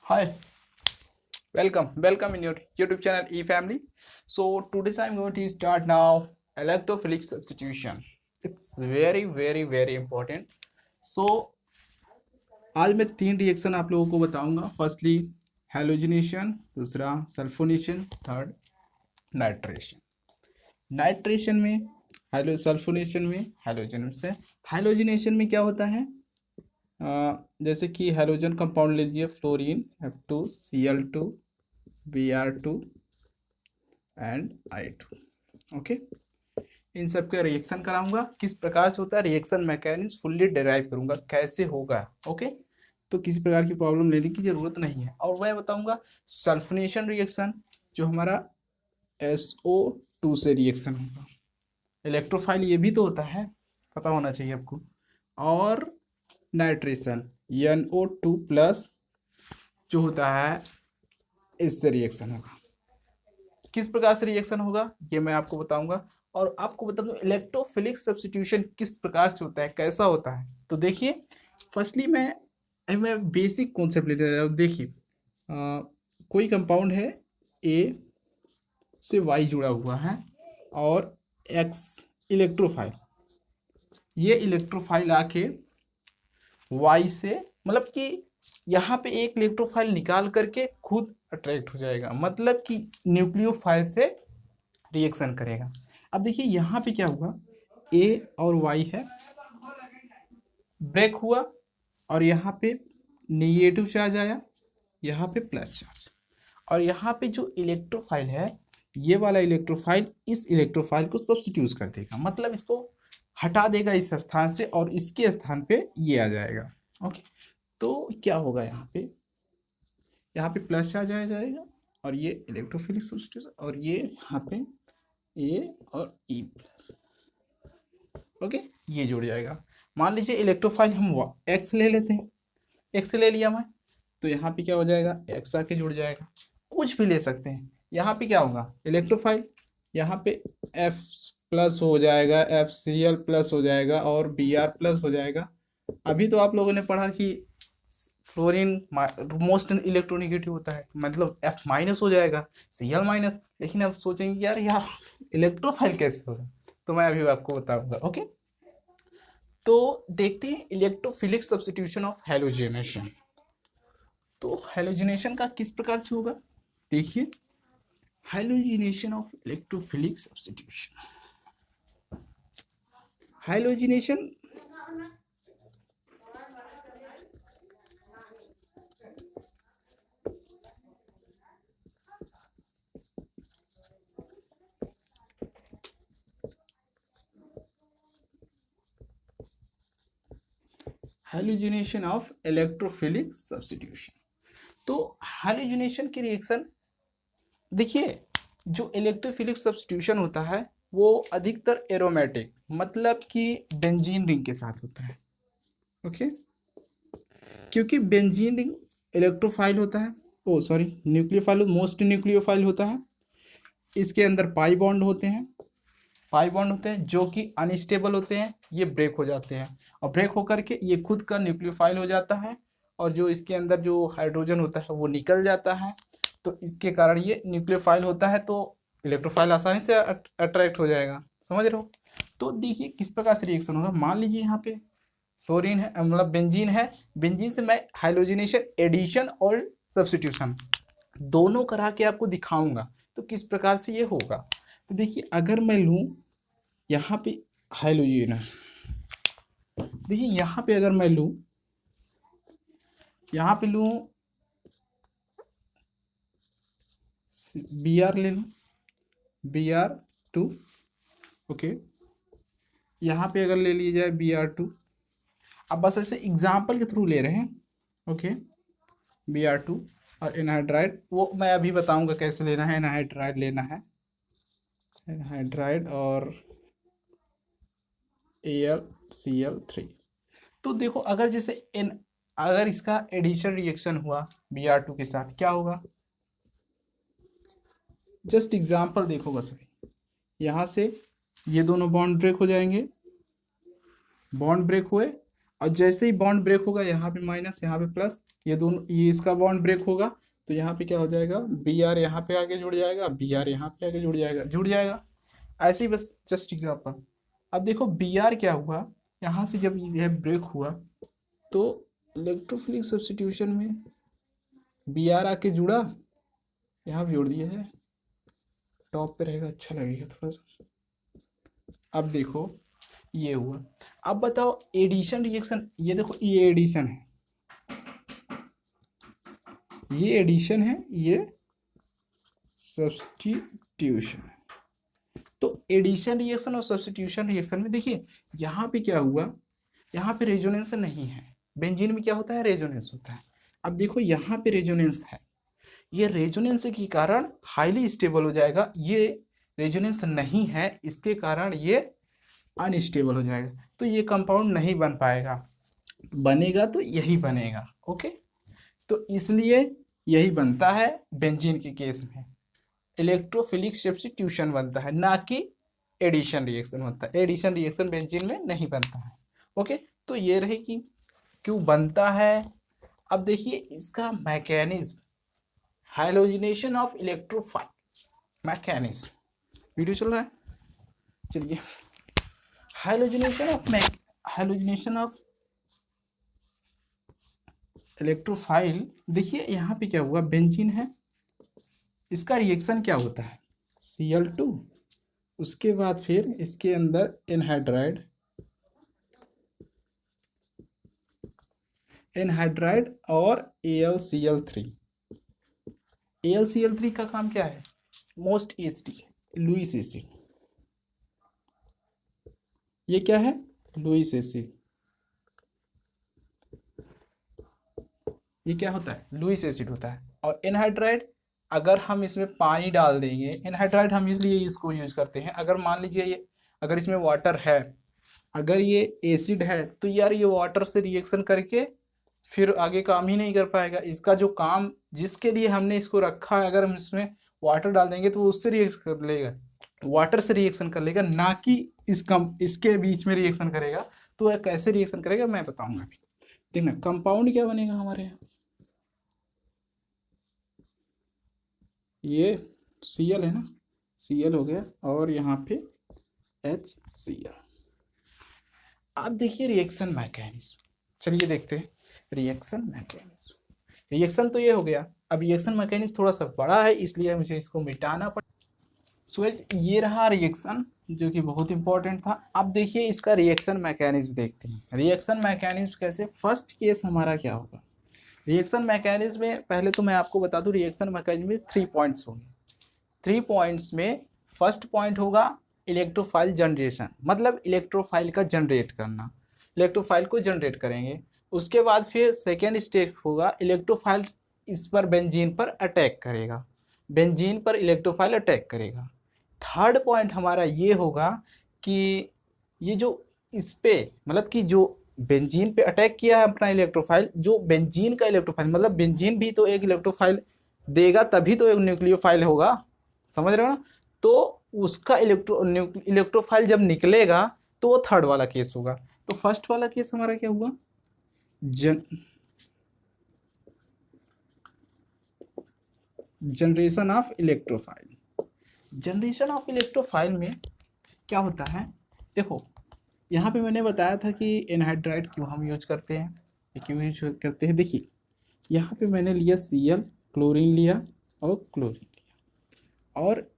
Hi, welcome in your YouTube channel eFamily. So today's I'm going to start now electrophilic substitution. It's very important. So आज मैं तीन reaction आप लोगों को बताऊंगा. फर्स्टली हैलोजिनेशन, दूसरा सल्फोनेशन, थर्ड नाइट्रेशन. नाइट्रेशन में हाइलो सल्फोनेशन में हैलोजन से हैलोजिनेशन में क्या होता है? जैसे कि हैलोजन कंपाउंड ले लीजिए, fluorine F2Cl2 Br2 and I2. Okay, इन सब का रिएक्शन कराऊंगा. किस प्रकार से होता है रिएक्शन मैकेनिज्म फुल्ली डिराइव करूंगा कैसे होगा. ओके, तो किसी प्रकार की प्रॉब्लम लेने की जरूरत नहीं है. और वह बताऊंगा सल्फोनेशन रिएक्शन जो हमारा SO2 से रिएक्शन होगा. इलेक्ट्रोफाइल ये भी तो होता है, पता होना चाहिए आपको. और नाइट्रेशन NO2 प्लस जो होता है इससे रिएक्शन होगा. किस प्रकार से रिएक्शन होगा ये मैं आपको बताऊंगा. और आपको बता दूं इलेक्ट्रोफिलिक सब्स्टिट्यूशन किस प्रकार से होता है, कैसा होता है. तो देखिए, फर्स्टली मैं बेसिक कॉन्सेप्ट ले रहा हूँ. देखिए, कोई कंपाउंड है, ए से वाई जुड़ा हुआ है और एक्स इलेक्ट्रोफाइल. ये इलेक्ट्रोफाइल आके वाई से, मतलब कि यहाँ पे एक इलेक्ट्रोफाइल निकाल करके खुद अट्रैक्ट हो जाएगा, मतलब कि न्यूक्लियोफाइल से रिएक्शन करेगा. अब देखिए यहाँ पे क्या हुआ, ए और वाई है, ब्रेक हुआ और यहाँ पे नेगेटिव चार्ज आया, यहाँ पे प्लस चार्ज. और यहाँ पे जो इलेक्ट्रोफाइल है, ये वाला इलेक्ट्रोफाइल इस इलेक्ट्रोफाइल को सब्स्टिट्यूट कर देगा, मतलब इसको हटा देगा इस स्थान से और इसके स्थान पे ये आ जाएगा. ओके, तो क्या होगा यहाँ पे प्लस चार्ज आ जाएगा और ये इलेक्ट्रोफिलिक सब्स्टिट्यूशन और ये यहाँ पे ए और ई प्लस. ओके, ये जुड़ जाएगा. मान लीजिए इलेक्ट्रोफाइल हम एक्स ले लेते हैं, एक्स ले लिया मैं, तो यहाँ पे क्या हो जाएगा, एक्स आके जुड़ जाएगा. कुछ भी ले सकते हैं. यहाँ पे क्या होगा, इलेक्ट्रोफाइल यहाँ पे एफ प्लस हो जाएगा, FCl प्लस हो जाएगा और Br प्लस हो जाएगा. अभी तो आप लोगों ने पढ़ा कि फ्लोरीन मोस्ट इलेक्ट्रोनिगेटिव होता है, मतलब F माइनस हो जाएगा, Cl माइनस. लेकिन अब सोचेंगे कि यार इलेक्ट्रोफाइल कैसे होगा, तो मैं अभी आपको बताऊंगा. ओके, तो देखते हैं इलेक्ट्रोफिलिक सब्स्टिट्यूशन ऑफ हैलोजिनेशन. तो हैलोजिनेशन का किस प्रकार से होगा, देखिए. Halogenation of electrophilic substitution. Halogenation halogenation of electrophilic substitution. तो हैलोजिनेशन की रिएक्शन देखिए, जो इलेक्ट्रोफिलिक सब्स्टिट्यूशन होता है वो अधिकतर एरोमेटिक, मतलब कि बेंजीन रिंग के साथ होता है. ओके, क्योंकि बेंजीन रिंग इलेक्ट्रोफाइल होता है, ओ सॉरी न्यूक्लियोफाइल, मोस्ट न्यूक्लियोफाइल होता है. इसके अंदर पाई बॉन्ड होते हैं जो कि अनस्टेबल होते हैं, ये ब्रेक हो जाते हैं और ब्रेक होकर के ये खुद का न्यूक्लियोफाइल हो जाता है और जो इसके अंदर जो हाइड्रोजन होता है वो निकल जाता है. तो इसके कारण ये न्यूक्लियोफाइल होता है, तो इलेक्ट्रोफाइल आसानी से अट्रैक्ट हो जाएगा. समझ रहे हो. तो देखिए किस प्रकार से रिएक्शन होगा. मान लीजिए यहाँ पे फ्लोरीन है, मतलब बेंजीन है, बेंजीन से मैं हाइलोजिनेशन, एडिशन और सब्स्टिट्यूशन दोनों करा के आपको दिखाऊंगा, तो किस प्रकार से ये होगा. तो देखिए, अगर मैं लूँ यहाँ पे हाइलोजन, देखिए यहाँ पे अगर मैं लूँ, यहाँ पे लूँ Br ले लूँ, Br2. ओके, यहाँ पे अगर ले लिया जाए Br2, अब बस ऐसे एग्जाम्पल के थ्रू ले रहे हैं. ओके, Br2 और एनहाइड्राइड, वो मैं अभी बताऊंगा कैसे लेना है. एनहाइड्राइड लेना है, एनहाइड्राइड और AlCl3. तो देखो, अगर जैसे अगर इसका एडिशन रिएक्शन हुआ Br2 के साथ, क्या होगा, जस्ट एग्जाम्पल देखो बस. यहाँ से ये दोनों बॉन्ड ब्रेक हो जाएंगे, बॉन्ड ब्रेक हुए और जैसे ही बॉन्ड ब्रेक होगा यहाँ पे माइनस यहाँ पे प्लस, ये दोनों, ये इसका बॉन्ड ब्रेक होगा तो यहाँ पे क्या हो जाएगा, बी आर यहाँ पे आके जुड़ जाएगा, बी आर यहाँ पे आके जुड़ जाएगा। ऐसे ही बस जस्ट एग्जाम्पल। अब देखो बी आर क्या हुआ, यहाँ से जब यह ब्रेक हुआ तो इलेक्ट्रोफिलिक सब्स्टिट्यूशन में बी आर आके जुड़ा, यहाँ भी जोड़ दिया है, टॉप पे रहेगा, अच्छा लगेगा थोड़ा सा। अब देखो ये हुआ। अब बताओ एडिशन रिएक्शन, ये देखो ये एडिशन है, ये एडिशन है, ये सब्स्टिट्यूशन। तो एडिशन रिएक्शन और सब्स्टिट्यूशन रिएक्शन में देखिए यहाँ पे क्या हुआ, यहाँ पे रेजोनेंस नहीं है। बेंजीन में क्या होता है, रेजोनेंस होता है। अब देखो यहाँ पे रेजोनेंस है, ये रेजोनेंस के कारण हाईली स्टेबल हो जाएगा, ये रेजोनेंस नहीं है इसके कारण ये अनस्टेबल हो जाएगा, तो ये कंपाउंड नहीं बन पाएगा, बनेगा तो यही बनेगा। ओके, तो इसलिए यही बनता है बेंजीन के केस में, इलेक्ट्रोफिलिक सब्स्टिट्यूशन बनता है, ना कि एडिशन रिएक्शन होता है। एडिशन रिएक्शन बेंजीन में नहीं बनता है। ओके, तो ये रहे कि क्यों बनता है। अब देखिए इसका mechanism, halogenation of electrophile mechanism, video चल रहा है, चलिए। हाइलोजिनेशन ऑफ इलेक्ट्रोफाइल, देखिए यहाँ पे क्या हुआ, बेंजीन है, इसका रिएक्शन क्या होता है, Cl2, उसके बाद फिर इसके अंदर एनहाइड्राइड और AlCl3। AlCl3 का काम क्या है, मोस्ट एसिड, लुईस एसिड। ये क्या है, लुईस एसिड। ये क्या होता है, लुईस एसिड होता है। और एनहाइड्राइड, अगर हम इसमें पानी डाल देंगे, एनहाइड्राइड हम इसलिए इसको यूज करते हैं, अगर मान लीजिए ये, अगर इसमें वाटर है, अगर ये एसिड है तो यार ये वाटर से रिएक्शन करके फिर आगे काम ही नहीं कर पाएगा। इसका जो काम जिसके लिए हमने इसको रखा है, अगर हम इसमें वाटर डाल देंगे तो वो उससे रिएक्शन कर लेगा, वाटर से रिएक्शन कर लेगा, ना कि इसके बीच में रिएक्शन करेगा। तो वह कैसे रिएक्शन करेगा मैं बताऊंगा अभी। देखना कंपाउंड क्या बनेगा हमारे यहाँ, ये Cl है ना, Cl हो गया और यहाँ पे HCl। अब देखिए रिएक्शन मैकेनिज्म, चलिए देखते हैं रिएक्शन मैकेनिज्म। रिएक्शन तो ये हो गया, अब रिएक्शन मैकेनिज्म थोड़ा सा बड़ा है इसलिए मुझे इसको मिटाना पड़ा। सो गाइस ये रहा रिएक्शन जो कि बहुत इंपॉर्टेंट था। अब देखिए इसका रिएक्शन मैकेनिज्म देखते हैं। रिएक्शन मैकेनिज्म कैसे, फर्स्ट केस हमारा क्या होगा रिएक्शन मैकेनिज्म में, पहले तो मैं आपको बता दूं रिएक्शन मैकेनिज्म में 3 पॉइंट्स होंगे। 3 पॉइंट्स में फर्स्ट पॉइंट होगा इलेक्ट्रोफाइल जनरेशन, मतलब इलेक्ट्रोफाइल का जनरेट करना, इलेक्ट्रोफाइल को जनरेट करेंगे। उसके बाद फिर सेकेंड स्टेप होगा इलेक्ट्रोफाइल इस पर बेंजीन पर अटैक करेगा, बेंजीन पर इलेक्ट्रोफाइल अटैक करेगा। थर्ड पॉइंट हमारा ये होगा कि ये जो इस पे, मतलब कि जो बेंजीन पे अटैक किया है अपना इलेक्ट्रोफाइल, जो बेंजीन का इलेक्ट्रोफाइल, मतलब बेंजीन भी तो एक इलेक्ट्रोफाइल देगा तभी तो एक न्यूक्लियोफाइल होगा, समझ रहे हो ना। तो उसका इलेक्ट्रोफाइल जब निकलेगा तो वो थर्ड वाला केस होगा। तो फर्स्ट वाला केस हमारा क्या हुआ, generation of electrophile. Generation of electrophile में क्या होता है, देखो यहाँ पे मैंने बताया था कि एनहाइड्राइड क्यों हम यूज करते हैं, क्यों यूज करते हैं। देखिए यहाँ पे मैंने लिया Cl, क्लोरीन लिया और क्लोरीन लिया, और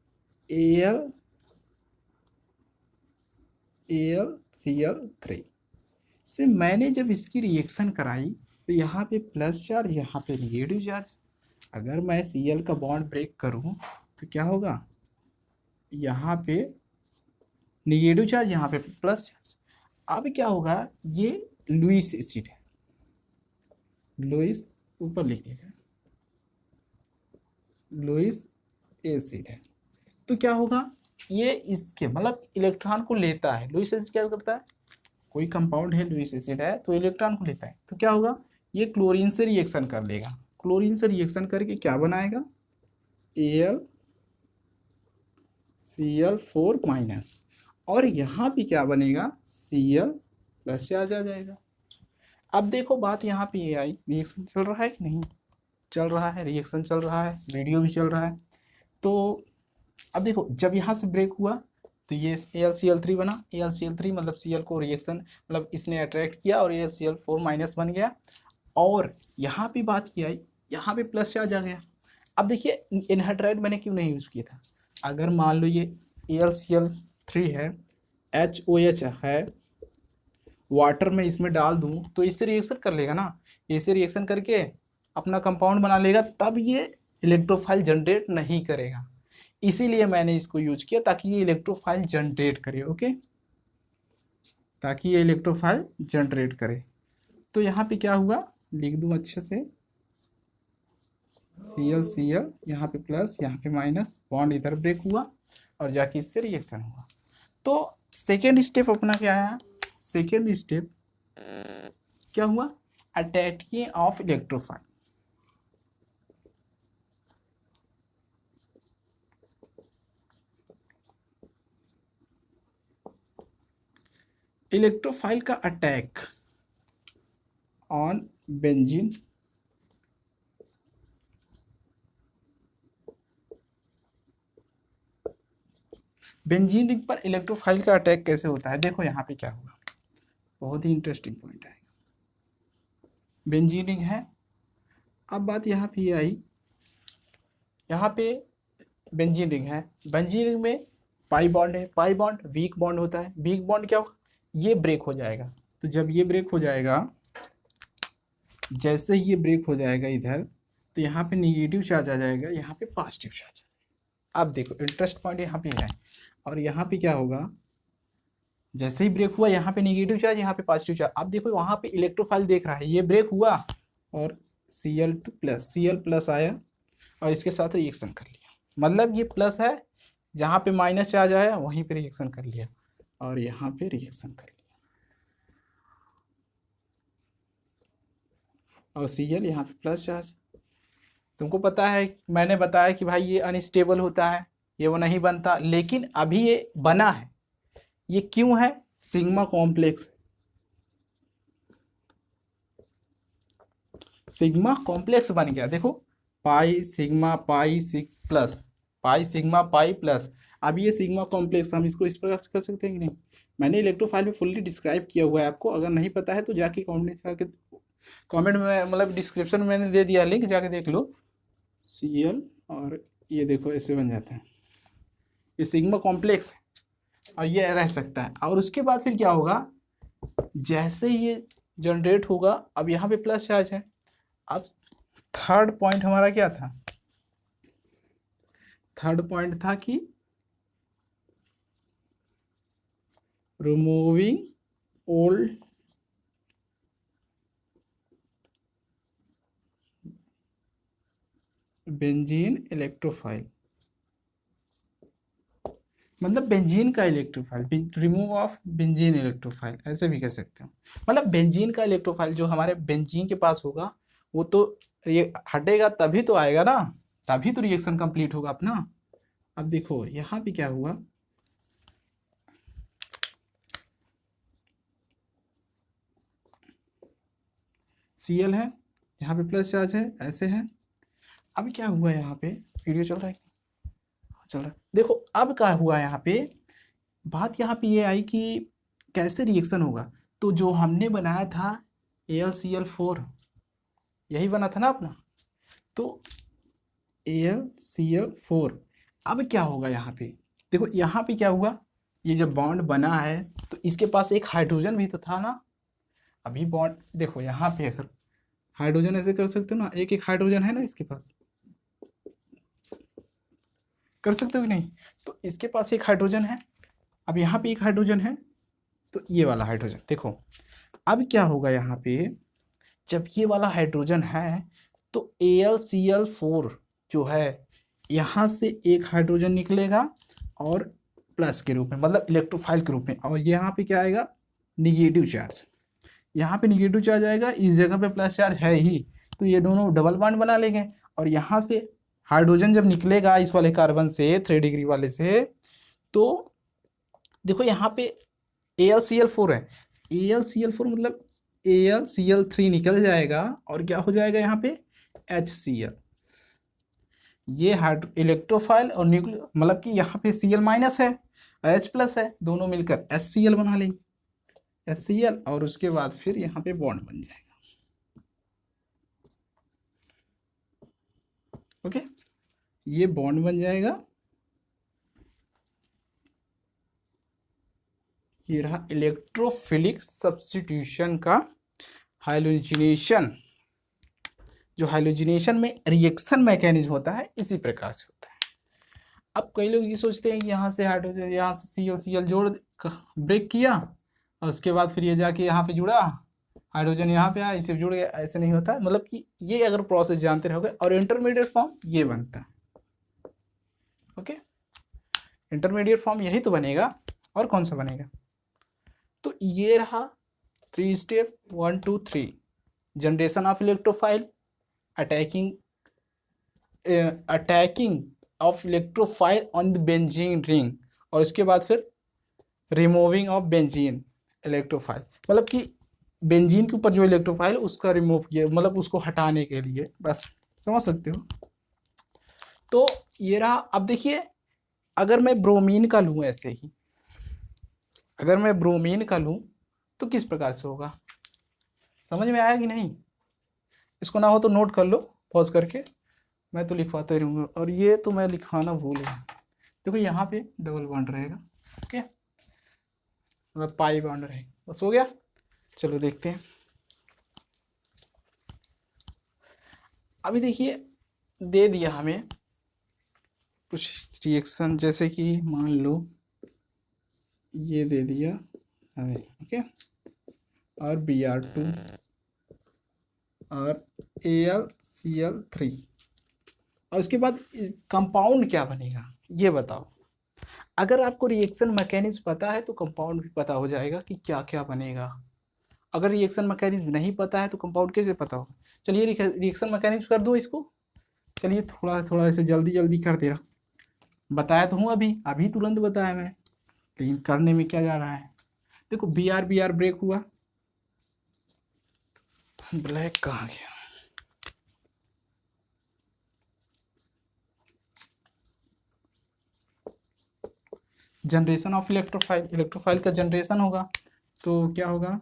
AlCl3 से मैंने जब इसकी रिएक्शन कराई तो यहाँ पे प्लस चार्ज, यहाँ पे निगेटिव चार्ज। अगर मैं Cl का बॉन्ड ब्रेक करूँ तो क्या होगा, यहाँ पे निगेटिव चार्ज, यहाँ पे प्लस चार्ज। अब क्या होगा, ये लुईस एसिड है, लुईस ऊपर लिख दीजिए, लुईस एसिड है। तो क्या होगा, ये इसके मतलब इलेक्ट्रॉन को लेता है। लुईस एसिड क्या करता है, कोई कंपाउंड है लुईस एसिड है तो इलेक्ट्रॉन को लेता है, तो क्या होगा, ये क्लोरीन से रिएक्शन कर लेगा, क्लोरीन से रिएक्शन करके क्या बनाएगा, AlCl4-, और यहाँ पे क्या बनेगा, Cl प्लस चार्ज आ जाएगा। अब देखो बात यहाँ पे ये आई, रिएक्शन चल रहा है कि नहीं चल रहा है, रिएक्शन चल रहा है, वीडियो भी चल रहा है। तो अब देखो जब यहाँ से ब्रेक हुआ तो ये AlCl3 बना, AlCl3 मतलब Cl को रिएक्शन मतलब इसने अट्रैक्ट किया और ये Cl4 माइनस बन गया। और यहाँ पे बात किया, यहाँ पे प्लस चार्ज आ गया। अब देखिए एनहाइड्राइड मैंने क्यों नहीं यूज़ किया था, अगर मान लो ये AlCl3 है, HOH है, वाटर में इसमें डाल दूँ तो इससे रिएक्शन कर लेगा ना, इससे रिएक्शन करके अपना कंपाउंड बना लेगा, तब ये इलेक्ट्रोफाइल जनरेट नहीं करेगा। इसीलिए मैंने इसको यूज किया ताकि ये इलेक्ट्रोफाइल जनरेट करे। ओके, ताकि ये इलेक्ट्रोफाइल जनरेट करे। तो यहाँ पे क्या हुआ, लिख दूँ अच्छे से, Cl यहाँ पे प्लस यहाँ पे माइनस, बॉन्ड इधर ब्रेक हुआ और जाके इससे रिएक्शन हुआ। तो सेकेंड स्टेप अपना क्या है, सेकेंड स्टेप क्या हुआ, अटैकिंग ऑफ इलेक्ट्रोफाइल। इलेक्ट्रोफाइल का attack on benzene benzene ring पर इलेक्ट्रोफाइल का अटैक कैसे होता है। देखो यहाँ पे क्या हुआ, बहुत ही इंटरेस्टिंग पॉइंट है। बेंजीन रिंग है, अब बात यहाँ पे आई, यहाँ पे बेंजीन रिंग है, बेंजीन रिंग में पाई बॉन्ड है, पाई बॉन्ड वीक बॉन्ड होता है, वीक बॉन्ड क्या होगा, ये ब्रेक हो जाएगा। तो जब ये ब्रेक हो जाएगा, जैसे ही ये ब्रेक हो जाएगा इधर, तो यहाँ पे निगेटिव चार्ज आ जाएगा, यहाँ पे पॉजिटिव चार्ज। अब देखो इंटरेस्ट पॉइंट यहाँ पे है, और यहाँ पे क्या होगा, जैसे ही ब्रेक हुआ यहाँ पे निगेटिव चार्ज, यहाँ पे पॉजिटिव चार्ज। अब देखो वहाँ पे इलेक्ट्रोफाइल देख रहा है, ये ब्रेक हुआ और Cl प्लस आया और इसके साथ रिएक्शन कर लिया, मतलब ये प्लस है, जहाँ पे माइनस चार्ज आया वहीं पे रिएक्शन कर लिया और यहाँ पे रिएक्शन कर लिया, और Cl यहाँ पे प्लस चार्ज। तुमको पता है मैंने बताया कि भाई ये अनस्टेबल होता है, ये वो नहीं बनता, लेकिन अभी ये बना है। ये क्यों है, सिग्मा कॉम्प्लेक्स, सिग्मा कॉम्प्लेक्स बन गया। देखो pi sigma pi plus, pi sigma pi plus. अब ये सिग्मा कॉम्प्लेक्स हम इसको इस प्रकार से कर सकते हैं कि नहीं, मैंने इलेक्ट्रोफाइल में फुल्ली डिस्क्राइब किया हुआ है, आपको अगर नहीं पता है तो जाके कमेंट में मतलब डिस्क्रिप्शन में मैंने दे दिया लिंक, जाके देख लो। Cl और ये देखो ऐसे बन जाता है, ये सिग्मा कॉम्प्लेक्स है और ये रह सकता है। और उसके बाद फिर क्या होगा, जैसे ये जनरेट होगा, अब यहाँ पे प्लस चार्ज है। अब थर्ड पॉइंट हमारा क्या था, थर्ड पॉइंट था कि रिमूविंग ओल्ड बेंजीन इलेक्ट्रोफाइल, मतलब बेंजीन का electrophile, remove of benzene electrophile, ऐसे भी कह सकते हो। मतलब बेंजीन का इलेक्ट्रोफाइल जो हमारे बेंजीन के पास होगा वो तो ये हटेगा तभी तो आएगा ना, तभी तो रिएक्शन कंप्लीट होगा अपना। अब देखो यहाँ पे क्या हुआ, Cl है, यहाँ पे प्लस चार्ज है, ऐसे है। अब क्या हुआ यहाँ पे, वीडियो चल रहा है, चल रहा है, देखो अब क्या हुआ यहाँ पे, बात यहाँ पे ये आई कि कैसे रिएक्शन होगा। तो जो हमने बनाया था AlCl4, यही बना था ना अपना, तो AlCl4, अब क्या होगा यहाँ पे, देखो यहाँ पे क्या हुआ, ये जब बॉन्ड बना है तो इसके पास एक हाइड्रोजन भी तो था ना। अभी बॉन्ड देखो यहाँ पे, अगर हाइड्रोजन ऐसे कर सकते हो ना, एक एक हाइड्रोजन है ना इसके पास, कर सकते हो कि नहीं, तो इसके पास एक हाइड्रोजन है, अब यहाँ पे एक हाइड्रोजन है, तो ये वाला हाइड्रोजन देखो। अब क्या होगा यहाँ पे, जब ये वाला हाइड्रोजन है तो AlCl4 जो है, यहाँ से एक हाइड्रोजन निकलेगा और प्लस के रूप में, मतलब इलेक्ट्रोफाइल के रूप में, और यहाँ पे क्या आएगा, निगेटिव चार्ज, यहाँ पे निगेटिव चार्ज आएगा, इस जगह पे प्लस चार्ज है ही, तो ये दोनों डबल बॉन्ड बना लेंगे। और यहाँ से हाइड्रोजन जब निकलेगा इस वाले कार्बन से 3 डिग्री वाले से, तो देखो यहाँ पे AlCl4 है, AlCl4 मतलब AlCl3 निकल जाएगा और क्या हो जाएगा यहाँ पे HCl। ये हाइड्रो इलेक्ट्रोफाइल और न्यूक्लियो मतलब कि यहाँ पे Cl माइनस है और H प्लस है, दोनों मिलकर HCl बना लेंगे, HCl, और उसके बाद फिर यहाँ पे बॉन्ड बन जाएगा। ओके, ये बॉन्ड बन जाएगा। ये रहा इलेक्ट्रोफिलिक सब्स्टिट्यूशन का हाइलोजिनेशन। जो हाइलोजिनेशन में रिएक्शन मैकेनिज्म होता है इसी प्रकार से होता है। अब कई लोग ये सोचते हैं कि यहाँ से हाइड्रोजन, यहाँ से COCl जोड़ ब्रेक किया और उसके बाद फिर ये जाके यहाँ पे जुड़ा, हाइड्रोजन यहाँ पे आया, इसे जुड़ गया। ऐसे नहीं होता, मतलब कि ये अगर प्रोसेस जानते रहोगे, और इंटरमीडिएट फॉर्म ये बनता है। ओके, इंटरमीडिएट फॉर्म यही तो बनेगा, और कौन सा बनेगा? तो ये रहा 3 step 1 2 3। Generation of electrophile, attacking of electrophile on the benzene ring, और उसके बाद फिर रिमूविंग ऑफ बेंजीन इलेक्ट्रोफाइल, मतलब कि बेंजीन के ऊपर जो इलेक्ट्रोफाइल उसका रिमूव किया, मतलब उसको हटाने के लिए, बस समझ सकते हो। तो ये रहा। अब देखिए, अगर मैं ब्रोमीन का लूँ ऐसे ही, अगर मैं ब्रोमीन का लूँ तो किस प्रकार से होगा, समझ में आया कि नहीं? इसको ना हो तो नोट कर लो पॉज करके, मैं तो लिखवाते रहूँगा, और ये तो मैं लिखवाना भूल गया। देखो यहाँ पे डबल बॉन्ड रहेगा, ओके, मतलब पाई बॉन्ड रहेगा, बस हो गया। चलो देखते हैं। अभी देखिए, दे दिया हमें कुछ रिएक्शन, जैसे कि मान लो ये दे दिया हमें, ओके, और Br2 और AlCl3, और उसके बाद कंपाउंड क्या बनेगा ये बताओ। अगर आपको रिएक्शन मैकेनिज्म पता है तो कंपाउंड भी पता हो जाएगा कि क्या क्या बनेगा। अगर रिएक्शन मैकेनिज्म नहीं पता है तो कंपाउंड कैसे पता होगा? चलिए रिएक्शन मैकेनिज्म कर दूँ इसको। चलिए थोड़ा थोड़ा ऐसे जल्दी जल्दी कर दे रहा, बताया तो हूँ, अभी अभी तुरंत बताया मैं, लेकिन करने में क्या जा रहा है। देखो Br ब्रेक हुआ, ब्लैक कहाँ गया? जनरेशन ऑफ इलेक्ट्रोफाइल, इलेक्ट्रोफाइल का जनरेशन होगा, तो क्या होगा?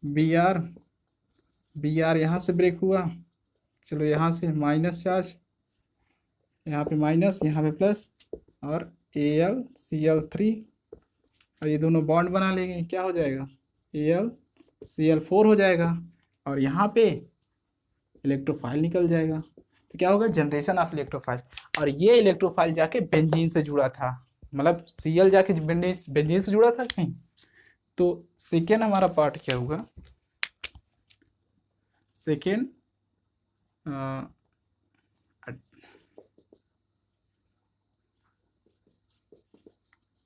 Br यहाँ से ब्रेक हुआ, चलो यहाँ से माइनस चार्ज, यहाँ पे माइनस, यहाँ पे प्लस, और AlCl3, और ये दोनों बॉन्ड बना लेंगे, क्या हो जाएगा? AlCl4 हो जाएगा, और यहाँ पे इलेक्ट्रोफाइल निकल जाएगा। तो क्या होगा? Generation of electrophile. और ये इलेक्ट्रोफाइल जाके बेंजीन से जुड़ा था, मतलब Cl जाके बेंजीन से जुड़ा था कहीं। तो सेकेंड हमारा पार्ट क्या होगा? Second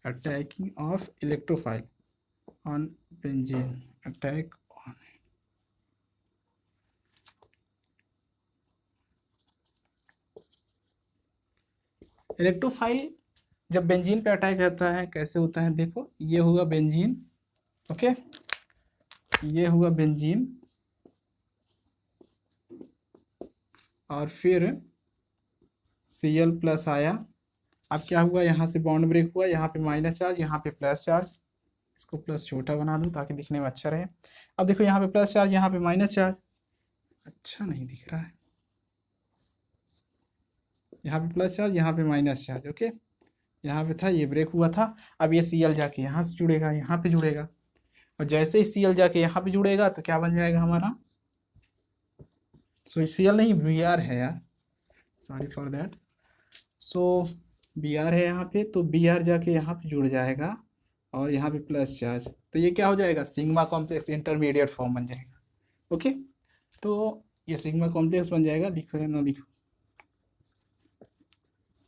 attacking of electrophile on benzene, attack on electrophile. जब बेंजीन पे अटैक होता है कैसे होता है? देखो, ये हुआ बेंजीन, ओके, ये हुआ बेंजीन, और फिर Cl प्लस आया। अब क्या हुआ? यहाँ से बॉन्ड ब्रेक हुआ, यहाँ पे माइनस चार्ज, यहाँ पे प्लस चार्ज, इसको प्लस छोटा बना दूँ ताकि दिखने में अच्छा रहे। अब देखो, यहाँ पे प्लस चार्ज, यहाँ पे माइनस चार्ज, अच्छा नहीं दिख रहा है, यहाँ पे प्लस चार्ज, यहाँ पे माइनस चार्ज, ओके, यहाँ पे था, ये ब्रेक हुआ था। अब ये Cl जाके यहाँ से जुड़ेगा, यहाँ पे जुड़ेगा, और जैसे ही Cl जाके यहाँ पे जुड़ेगा तो क्या बन जाएगा हमारा? सो Cl नहीं, Br है यार, sorry for that. So Br है यहाँ पे, तो Br जाके यहाँ पे जुड़ जाएगा, और यहाँ पे प्लस चार्ज, तो ये क्या हो जाएगा? सिग्मा कॉम्प्लेक्स इंटरमीडिएट फॉर्म बन जाएगा, ओके। तो ये सिग्मा कॉम्प्लेक्स बन जाएगा, लिखो या ना लिखो,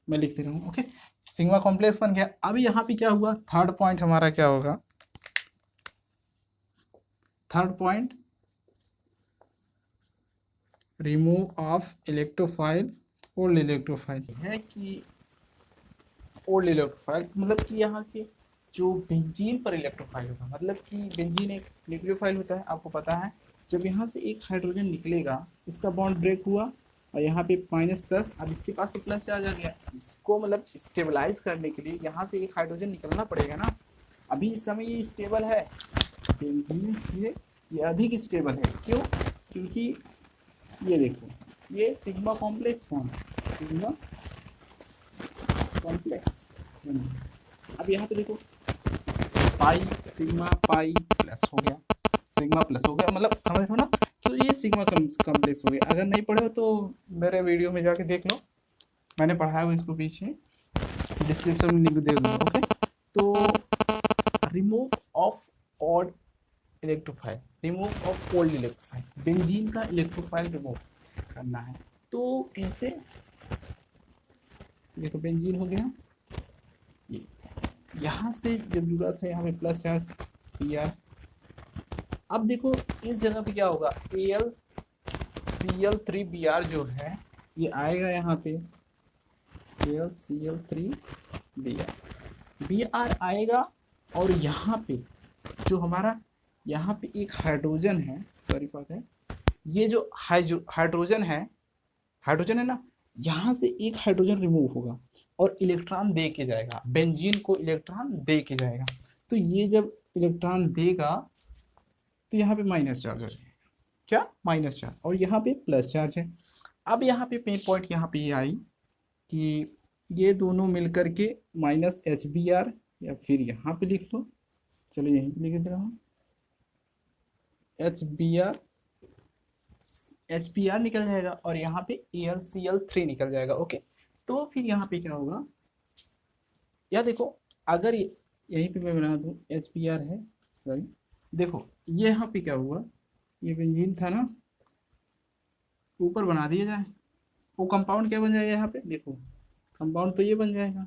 मैं लिख दे रहा हूँ, ओके। सिग्मा कॉम्प्लेक्स बन गया। अब यहाँ पे क्या हुआ? थर्ड पॉइंट हमारा क्या होगा? Third point, remove of electrophile, old electrophile है कि ओल्ड इलेक्ट्रोफाइल, मतलब कि यहाँ के जो बेंजीन पर इलेक्ट्रोफाइल होगा, मतलब कि बेंजीन एक न्यूक्लियोफाइल होता है, आपको पता है। जब यहाँ से एक हाइड्रोजन निकलेगा, इसका बॉन्ड ब्रेक हुआ और यहाँ पे माइनस प्लस, अब इसके पास तो प्लस चार्ज आ गया, इसको मतलब स्टेबलाइज करने के लिए यहाँ से एक हाइड्रोजन निकलना पड़ेगा ना। अभी इस समय ये स्टेबल है, बेंजीन से ये अधिक स्टेबल है। क्यों? क्योंकि ये देखो, ये सिग्मा कॉम्प्लेक्स फॉर्म है, सिग्मा कॉम्प्लेक्स। अब यहाँ पे देखो पाई, सिग्मा पाई प्लस हो गया, सिग्मा प्लस हो गया, मतलब समझ रहे हो ना। तो ये सिग्मा कॉम्प्लेक्स हो गया। अगर नहीं पढ़े हो तो मेरे वीडियो में जाके देख लो, मैंने पढ़ाया हुआ इसको पीछे, डिस्क्रिप्शन में लिंक दे दूंगा। ओके, तो remove of odd electrophile, remove of old electrophile, benzene का इलेक्ट्रोफाइल रिमूव करना है। तो कैसे? देखो बेंजीन हो गया, ये यहाँ से जब जुड़ा था यहाँ पे प्लस चार्ज Pr। अब देखो इस जगह पे क्या होगा, AlCl3Br जो है ये आएगा यहाँ पे, AlCl3Br आएगा। और यहाँ पे जो हमारा यहाँ पे एक हाइड्रोजन है, सॉरी फॉर दैट, ये जो हाइड्रोजन है ना, यहाँ से एक हाइड्रोजन रिमूव होगा और इलेक्ट्रॉन दे के जाएगा, बेंजीन को इलेक्ट्रॉन दे के जाएगा। तो ये जब इलेक्ट्रॉन देगा तो यहाँ पे माइनस चार्ज हो जाएगा, क्या माइनस चार्ज, और यहाँ पे प्लस चार्ज है। अब यहाँ पे मेन पॉइंट यहाँ पे ये आई कि ये दोनों मिलकर के माइनस HBr, या फिर यहाँ पे लिख लो, चलो यहीं पे लिख दे रहा हूँ, HBr निकल जाएगा और यहाँ पे AlCl3 निकल जाएगा। ओके, तो फिर यहाँ पे क्या होगा, या देखो अगर यहीं पे मैं बना दूँ HBr है, सॉरी देखो ये यहाँ पे क्या हुआ, ये बेंजीन था ना, ऊपर बना दिया जाए, वो कंपाउंड क्या बन जाएगा, यहाँ पे देखो कंपाउंड तो ये बन जाएगा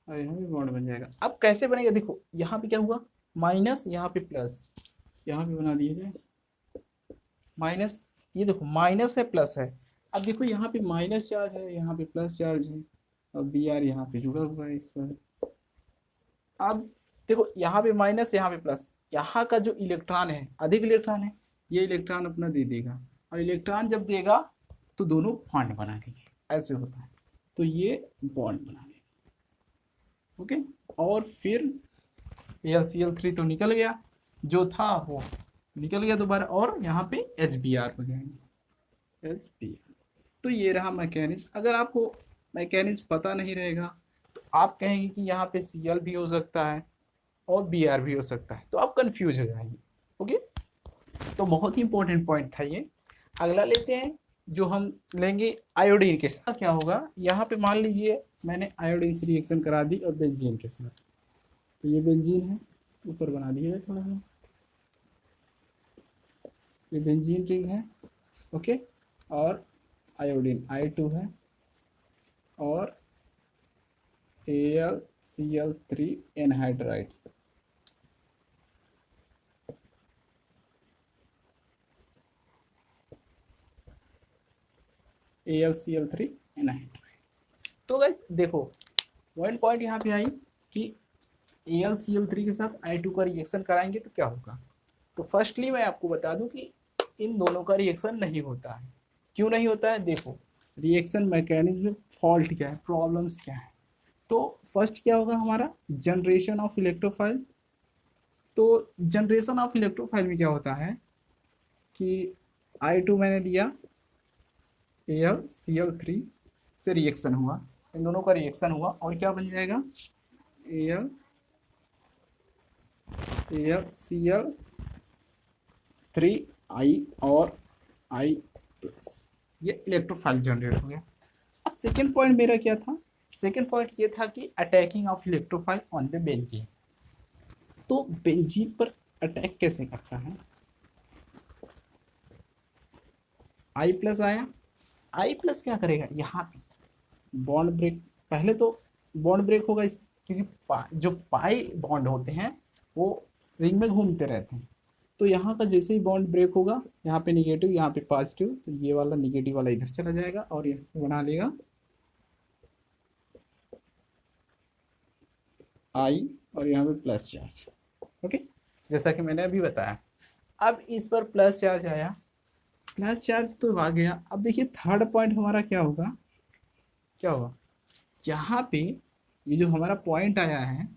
और यहाँ पे बॉन्ड बन जाएगा। अब कैसे बनेगा, देखो यहाँ पे क्या हुआ, माइनस यहाँ पे प्लस, यहाँ पे बना दिया जाए माइनस, ये देखो माइनस है प्लस है। अब देखो यहाँ पे माइनस चार्ज है, यहाँ पे प्लस चार्ज है और Br यहाँ पे जुड़ा हुआ है इस पर। अब देखो यहाँ पे माइनस, यहाँ पे प्लस, यहाँ का जो इलेक्ट्रॉन है, अधिक इलेक्ट्रॉन है, ये इलेक्ट्रॉन अपना दे देगा, और इलेक्ट्रॉन जब देगा तो दोनों बॉन्ड बना लेंगे, ऐसे होता है। तो ये बॉन्ड बना लेंगे। ओके, और फिर AlCl3 तो निकल गया, जो था वो निकल गया दोबारा, और यहाँ पे HBr हो जाएंगे, HBr। तो ये रहा मैकेनिज्म। अगर आपको मैकेनिज्म पता नहीं रहेगा तो आप कहेंगे कि यहाँ पे Cl भी हो सकता है और Br भी हो सकता है, तो आप कंफ्यूज हो जाएंगे। ओके, तो बहुत ही इंपॉर्टेंट पॉइंट था ये। अगला लेते हैं, जो हम लेंगे आयोडीन के साथ। क्या होगा, यहाँ पे मान लीजिए मैंने आयोडीन से रिएक्शन करा दी और बेंजीन के साथ, तो ये बेंजीन है, ऊपर बना दिया है थोड़ा सा, ये बेंजीन रिंग है। ओके, और आयोडीन I2 है और AlCl3 एनहाइड्राइड, AlCl3 एनहाइड्राइड। तो गाइस देखो वन पॉइंट यहाँ पे आई कि AlCl3 के साथ I2 का रिएक्शन कराएंगे तो क्या होगा। तो फर्स्टली मैं आपको बता दूं कि इन दोनों का रिएक्शन नहीं होता है। क्यों नहीं होता है, देखो रिएक्शन मैकेनिज्म में फॉल्ट क्या है, प्रॉब्लम्स क्या है। तो फर्स्ट क्या होगा हमारा, जनरेशन ऑफ इलेक्ट्रोफाइल। तो जनरेशन ऑफ इलेक्ट्रोफाइल में क्या होता है कि I2 मैंने लिया, AlCl3 से रिएक्शन हुआ, इन दोनों का रिएक्शन हुआ और क्या बन जाएगा, AlCl3I और I+, ये इलेक्ट्रोफाइल जनरेट हो गया। अब सेकेंड पॉइंट मेरा क्या था, सेकेंड पॉइंट ये था कि attacking of electrophile on the benzene. तो बेंजीन पर अटैक कैसे करता है, I+ आया, I+ क्या करेगा, यहाँ पे बॉन्ड ब्रेक, पहले तो बॉन्ड ब्रेक होगा इस, क्योंकि जो पाई बॉन्ड होते हैं वो रिंग में घूमते रहते हैं। तो यहाँ का जैसे ही बॉन्ड ब्रेक होगा, यहाँ पे निगेटिव यहाँ पे पॉजिटिव, तो ये वाला निगेटिव वाला इधर चला जाएगा और ये बना लेगा आई और यहाँ पे प्लस चार्ज। ओके, जैसा कि मैंने अभी बताया। अब इस पर प्लस चार्ज आया, प्लस चार्ज तो आ गया। अब देखिए थर्ड पॉइंट हमारा क्या होगा, क्या होगा यहाँ पे, ये जो हमारा पॉइंट आया है,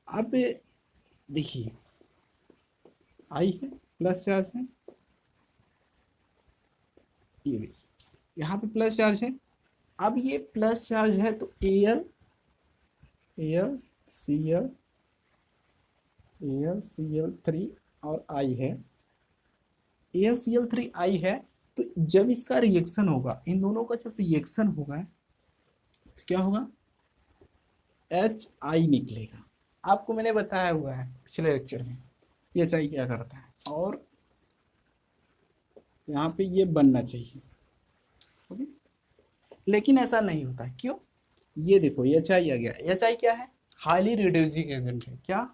अब देखिए आई है, प्लस चार्ज है, ये देखिए यहाँ पे प्लस चार्ज है। अब ये प्लस चार्ज है तो L L C L AlCl3 और आई है, AlCl3 आई है। तो जब इसका रिएक्शन होगा, इन दोनों का जब रिएक्शन होगा तो क्या होगा, HI निकलेगा। आपको मैंने बताया हुआ है पिछले लेक्चर में कि HI क्या करता है, और यहाँ पे ये बनना चाहिए। ओके, लेकिन ऐसा नहीं होता, क्यों? ये देखो HI आ गया। HI क्या है, हाईली रिड्यूसिंग एजेंट है। क्या,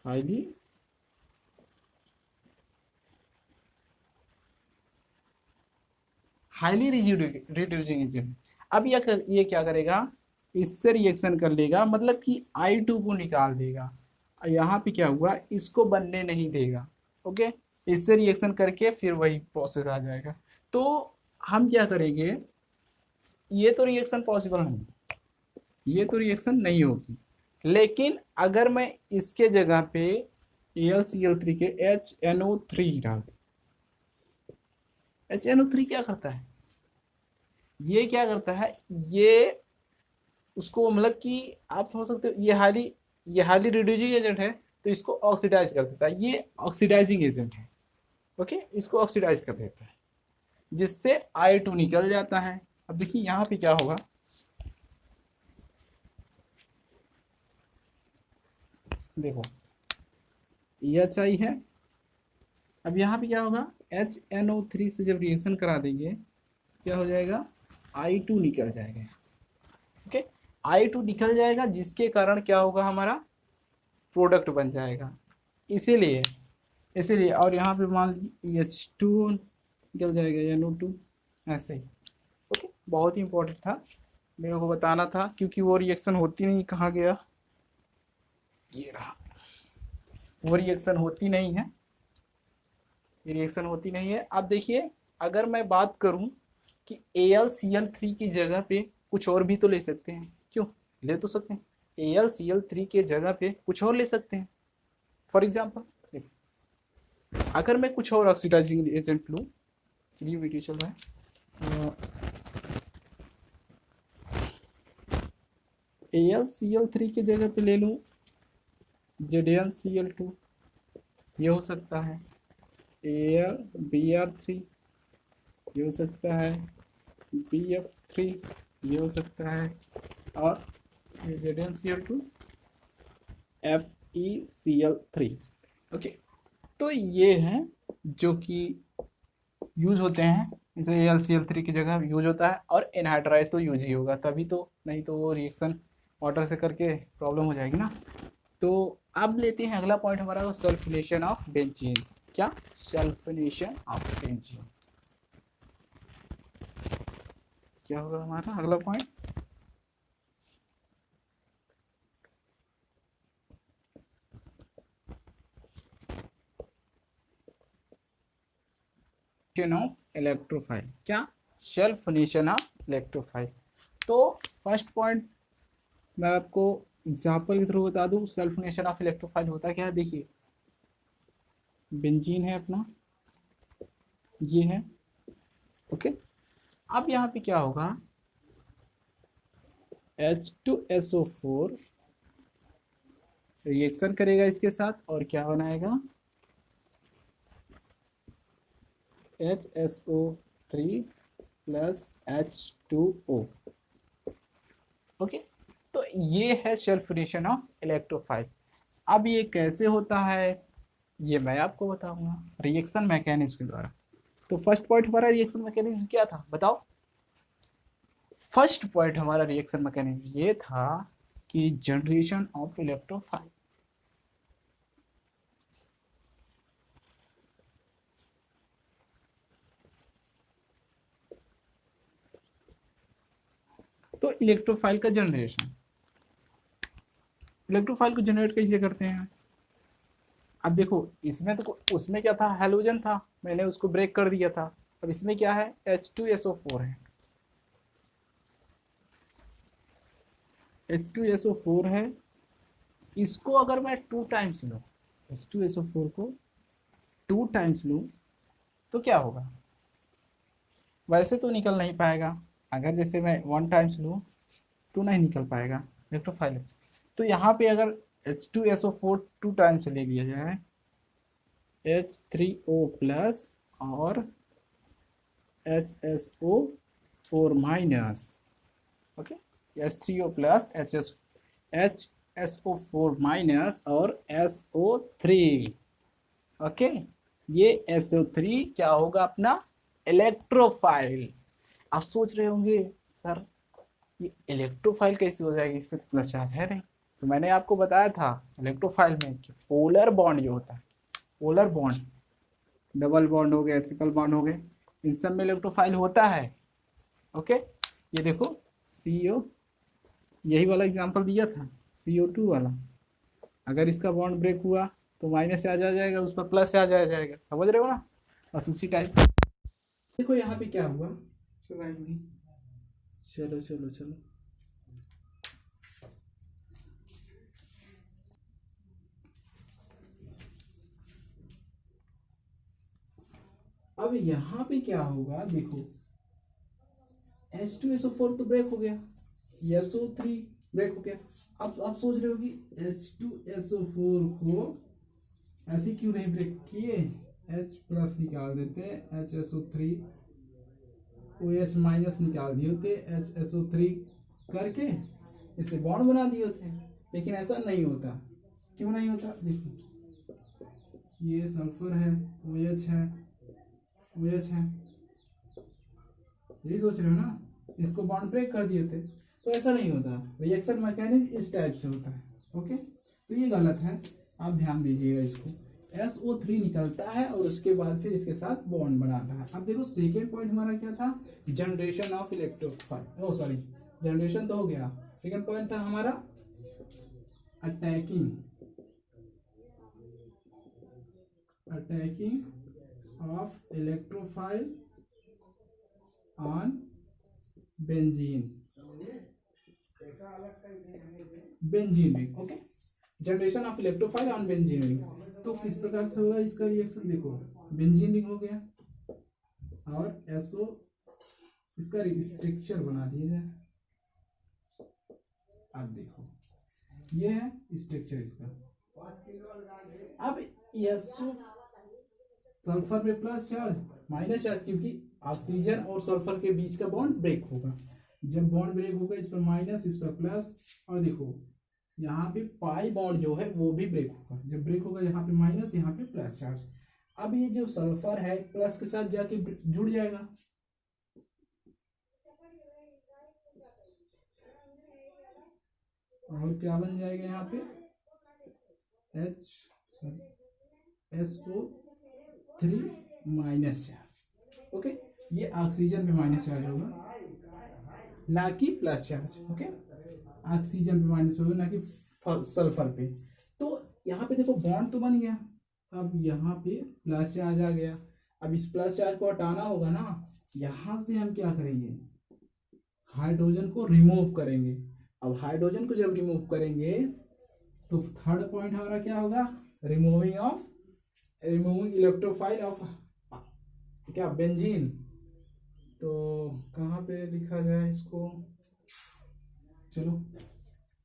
हाईली रिड्यूसिंग एजेंट। अब ये क्या करेगा, इससे रिएक्शन कर लेगा, मतलब कि I2 को निकाल देगा। यहाँ पे क्या हुआ, इसको बनने नहीं देगा। ओके, इससे रिएक्शन करके फिर वही प्रोसेस आ जाएगा। तो हम क्या करेंगे, ये तो रिएक्शन पॉसिबल नहीं, ये तो रिएक्शन नहीं होगी। लेकिन अगर मैं इसके जगह पे AlCl3 के HNO3 डाल दूं, HNO3 क्या करता है, ये क्या करता है, ये उसको मतलब कि आप समझ सकते हो, ये हाईली रिड्यूसिंग एजेंट है, तो इसको ऑक्सीडाइज कर देता है। ये ऑक्सीडाइजिंग एजेंट है। ओके, इसको ऑक्सीडाइज कर देता है, जिससे I2 निकल जाता है। अब देखिए यहाँ पे क्या होगा, देखो HI है। अब यहाँ पे क्या होगा, HNO3 से जब रिएक्शन करा देंगे क्या हो जाएगा, I2 निकल जाएगा। ओके, I2 निकल जाएगा, जिसके कारण क्या होगा, हमारा प्रोडक्ट बन जाएगा। इसीलिए इसीलिए और यहाँ पे मान लीजिए H2 निकल जाएगा, NO2 ऐसे ही। ओके, बहुत ही इंपॉर्टेंट था, मेरे को बताना था, क्योंकि वो रिएक्शन होती नहीं, कहाँ गया, ये रहा, वो रिएक्शन होती नहीं है, ये रिएक्शन होती नहीं है। अब देखिए, अगर मैं बात करूं कि AlCl3 की जगह पे कुछ और भी तो ले सकते हैं, क्यों, ले तो सकते हैं, AlCl3 के जगह पे कुछ और ले सकते हैं। फॉर एग्जाम्पल, अगर मैं कुछ और ऑक्सीडाइजिंग एजेंट लूँ, चलिए वीडियो चल रहा है, AlCl3 की जगह पे ले लूँ ZnCl2, ये हो सकता है, AlBr3 ये हो सकता है, BF3 ये हो सकता है, और ZnCl2 FeCl3। ओके, तो ये हैं जो कि यूज होते हैं, जैसे AlCl3 की जगह यूज होता है, और एनहाइड्राइड तो यूज ही होगा तभी तो, नहीं तो वो रिएक्शन वाटर से करके प्रॉब्लम हो जाएगी ना। तो अब लेते हैं अगला पॉइंट हमारा, सल्फोनेशन ऑफ बेंजीन। क्या, सल्फोनेशन ऑफ बेंजीन क्या होगा हमारा अगला पॉइंट, ऑफ इलेक्ट्रोफाइल। क्या, सल्फोनेशन ऑफ इलेक्ट्रोफाइल। तो फर्स्ट पॉइंट मैं आपको एग्जाम्पल के थ्रू बता दूं, सल्फोनेशन ऑफ इलेक्ट्रोफाइल होता क्या है। देखिए बेंजीन है अपना, ये है। ओके, अब यहाँ पे क्या होगा, H2SO4 रिएक्शन करेगा इसके साथ, और क्या बनाएगा, HSO3 प्लस H2O। ओके, तो ये है सल्फोनेशन ऑफ इलेक्ट्रोफाइल। अब ये कैसे होता है, ये मैं आपको बताऊंगा रिएक्शन मैकेनिज्म के द्वारा। तो फर्स्ट पॉइंट हमारा रिएक्शन मैकेनिज्म क्या था, बताओ। फर्स्ट पॉइंट हमारा रिएक्शन मैकेनिज्म ये था कि जनरेशन ऑफ इलेक्ट्रोफाइल। तो इलेक्ट्रोफाइल का जनरेशन, इलेक्ट्रोफाइल को जनरेट कैसे करते हैं? अब देखो इसमें तो उसमें क्या था, हेलोजन था, मैंने उसको ब्रेक कर दिया था। अब इसमें क्या है, H2SO4 है, H2SO4 है। इसको अगर मैं 2 टाइम्स लूँ, H2SO4 को 2 टाइम्स लूँ तो क्या होगा? वैसे तो निकल नहीं पाएगा, अगर जैसे मैं 1 टाइम्स लूँ तो नहीं निकल पाएगा इलेक्ट्रोफाइल। तो यहाँ पे अगर H2SO4 2 टाइम्स ले लिया जाए, H3O प्लस और HSO4 minus, okay, H3O plus HSO4 minus और SO3, ओके, ये SO3 क्या होगा अपना इलेक्ट्रोफाइल। आप सोच रहे होंगे सर ये इलेक्ट्रोफाइल कैसे हो जाएगी, इसमें तो प्लस चार्ज है नहीं। तो मैंने आपको बताया था इलेक्ट्रोफाइल में कि पोलर बॉन्ड जो होता है, पोलर बॉन्ड, डबल बॉन्ड हो गया, ट्रिपल बॉन्ड हो गए, इन सब में इलेक्ट्रोफाइल होता है। ओके, ये देखो CO, यही वाला एग्जांपल दिया था CO2 वाला, अगर इसका बॉन्ड ब्रेक हुआ तो माइनस चार्ज आ जाएगा, उस पर प्लस चार्ज आ जाएगा, समझ रहे हो ना? बस उसी टाइप। देखो यहाँ पे क्या हुआ, चलो चलो चलो, अब यहाँ पे क्या होगा, देखो H2SO4 तो ब्रेक हो गया, SO3 ब्रेक हो गया। अब आप सोच रहे हो कि H2SO4 को ऐसे क्यों नहीं ब्रेक किए, H प्लस निकाल देते, HSO3 OH माइनस निकाल दिए होते, HSO3 करके इसे बॉन्ड बना दिए होते, लेकिन ऐसा नहीं होता। क्यों नहीं होता? देखो ये सल्फर है, OH है, OH है, यही सोच रहे हो ना, इसको बॉन्ड ब्रेक कर दिए थे, तो ऐसा नहीं होता, रिएक्शन मैकेनिज्म इस टाइप से होता है। ओके, तो ये गलत है, आप ध्यान दीजिएगा इसको। SO3 निकलता है और उसके बाद फिर इसके साथ बॉन्ड बनाता है। अब देखो सेकेंड पॉइंट हमारा क्या था, generation of electrophile, oh sorry, generation तो हो गया, सेकेंड पॉइंट था हमारा attacking, attacking of electrophile on benzene, benzene ring. Okay, generation of electrophile on benzene ring, तो किस प्रकार से होगा इसका रिएक्शन, देखो बेंजीन रिंग हो गया और SO, इसका स्ट्रक्चर बना दिया जाए। अब देखो ये है स्ट्रक्चर इसका। अब SO सल्फर में प्लस चार्ज माइनस चार्ज, क्योंकि ऑक्सीजन और सल्फर के बीच का बॉन्ड ब्रेक होगा, जब बॉन्ड ब्रेक होगा इस पर माइनस इस पर प्लस, और देखो यहाँ पे पाई बॉन्ड जो है वो भी ब्रेक होगा, जब ब्रेक होगा यहाँ पे माइनस यहाँ पे प्लस चार्ज। अब ये जो सल्फर है प्लस के साथ जाके जुड़ जाएगा, और क्या बन जाएगा यहाँ पे SO3 माइनस चार्ज। ओके, ये ऑक्सीजन पे माइनस चार्ज होगा ना कि प्लस चार्ज। ओके, ऑक्सीजन पे माइनस होगा ना कि सल्फर पे। तो यहाँ पे देखो बॉन्ड तो बन गया, अब यहाँ पे प्लस चार्ज आ गया, अब इस प्लस चार्ज को हटाना होगा ना, यहाँ से हम क्या करेंगे, हाइड्रोजन को रिमूव करेंगे। अब हाइड्रोजन को जब रिमूव करेंगे तो थर्ड पॉइंट हमारा क्या होगा, रिमूविंग इलेक्ट्रोफाइल ऑफ क्या, बेंजीन। तो कहाँ पे लिखा जाए इसको, चलो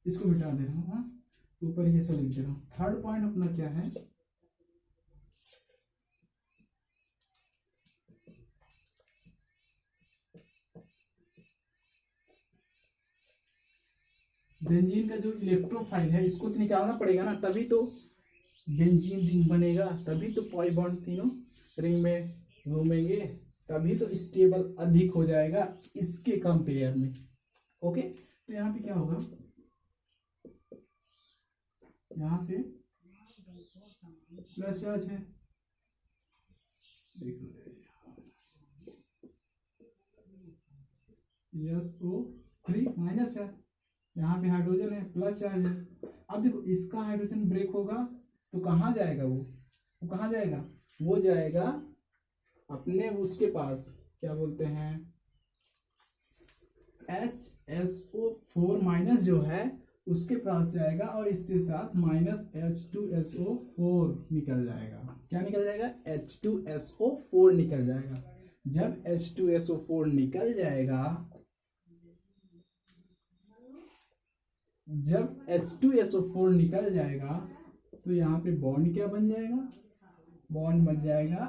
इसको मिटा दे रहा हूँ, हाँ ऊपर ये सब लिख दे रहा हूँ। थर्ड पॉइंट अपना क्या है, बेंजीन का जो इलेक्ट्रोफाइल है इसको तो निकालना पड़ेगा ना, तभी तो बेंजीन रिंग बनेगा, तभी तो पाई बॉन्ड तीनों रिंग में घूमेंगे, तभी तो स्टेबल अधिक हो जाएगा इसके कंपेयर में। ओके, तो यहाँ पे क्या होगा, यहाँ पे प्लस चार्ज है, देखो SO 3 माइनस है, यहाँ पे हाइड्रोजन है प्लस चार्ज है। अब देखो इसका हाइड्रोजन ब्रेक होगा तो कहाँ जाएगा वो कहाँ जाएगा, वो जाएगा अपने उसके पास, क्या बोलते हैं, HSO4 माइनस जो है उसके पास जाएगा और इसके साथ माइनस H2SO4 निकल जाएगा। क्या निकल जाएगा, H2SO4 निकल जाएगा। जब H2SO4 निकल जाएगा, जब H2SO4 निकल जाएगा तो यहाँ पे बॉन्ड क्या बन जाएगा, बॉन्ड बन जाएगा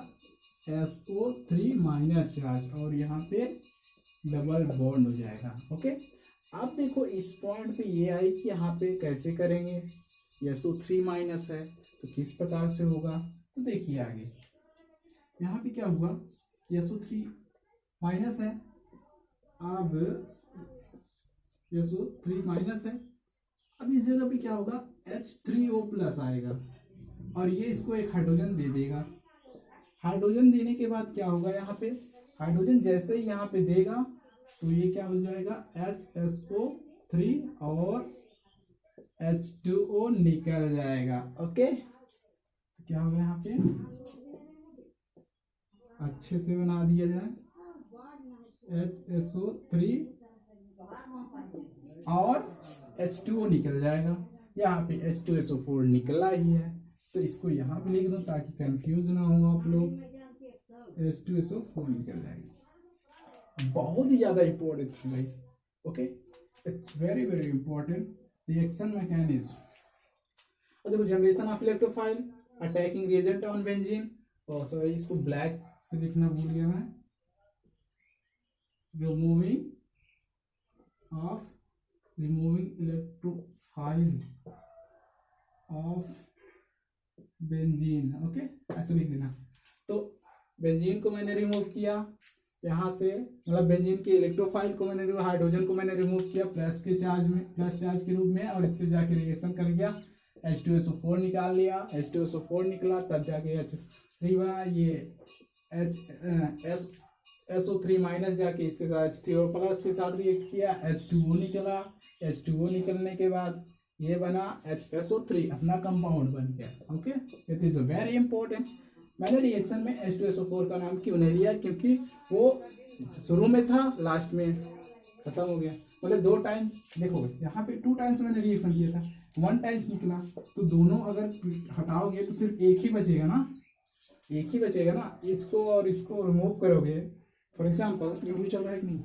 SO3 माइनस चार्ज और यहाँ पे डबल बॉन्ड हो जाएगा। ओके, अब देखो इस पॉइंट पे ये आई कि यहाँ पे कैसे करेंगे, SO3 माइनस है तो किस प्रकार से होगा, तो देखिए आगे यहाँ पे क्या हुआ, SO3 माइनस है, अब SO3 माइनस है, अब इस जगह पे क्या होगा, H3O प्लस आएगा और ये इसको एक हाइड्रोजन दे देगा। हाइड्रोजन देने के बाद क्या होगा, यहाँ पे हाइड्रोजन जैसे ही यहाँ पे देगा तो ये क्या हो जाएगा, HSO3 और H2O निकल जाएगा। ओके, तो क्या होगा, यहाँ पे अच्छे से बना दिया जाए, HSO3 और H2O निकल जाएगा। यहाँ पे H2SO4 निकला ही है तो इसको यहाँ पे लिख दो ताकि कंफ्यूज ना हो आप लोग, H2SO4 निकल जाएगा। बहुत ही ज्यादा इंपॉर्टेंट है guys. Okay, it's very very important reaction mechanism. और देखो generation of electrophile, attacking reagent on benzene, और सॉरी इसको ब्लैक से लिखना भूल गया मैं, removing electrophile of benzene. Okay, ऐसे लिख लेना। तो बेंजीन को मैंने रिमूव किया यहाँ से, मतलब बेंजीन के इलेक्ट्रोफाइल को मैंने, हाइड्रोजन को मैंने रिमूव किया प्लस के चार्ज में, प्लस चार्ज के रूप में, और इससे जाके रिएक्शन कर गया, H2SO4 निकाल लिया, H2SO4 निकला, तब जाके H3 बना, ये SO3 माइनस जाके इसके साथ H3O प्लस के साथ रिएक्ट किया, H2O निकला, H2O निकलने के बाद ये बना HSO3, अपना कंपाउंड बन गया। Okay, it is very important. मैंने रिएक्शन में H2SO4 का नाम क्यों नहीं लिया, क्योंकि वो शुरू में था, लास्ट में खत्म हो गया। मतलब 2 टाइम, देखो यहाँ पे 2 टाइम्स मैंने रिएक्शन किया था, 1 टाइम्स निकला, तो दोनों अगर हटाओगे तो सिर्फ एक ही बचेगा ना, एक ही बचेगा ना, इसको और इसको रिमूव करोगे। फॉर एग्जाम्पल वीडियो चल रहा है कि नहीं,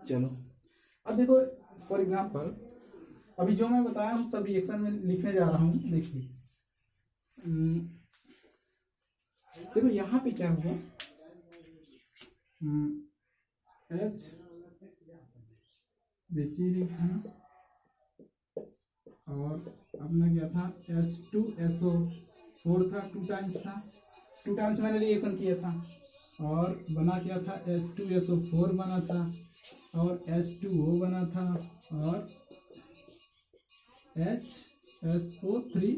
चलो अब देखो, फॉर एग्जाम्पल अभी जो मैं बताया हूँ सब रिएक्शन में लिखने जा रहा हूँ। देखिए देखो यहाँ पे क्या हुआ, H बेंजीन था और अपना क्या था, H2SO4 था, 2 टाइम्स था, 2 टाइम्स मैंने रिएक्शन किया था और बना क्या था, H2SO4 बना था और H2O बना था और HSO3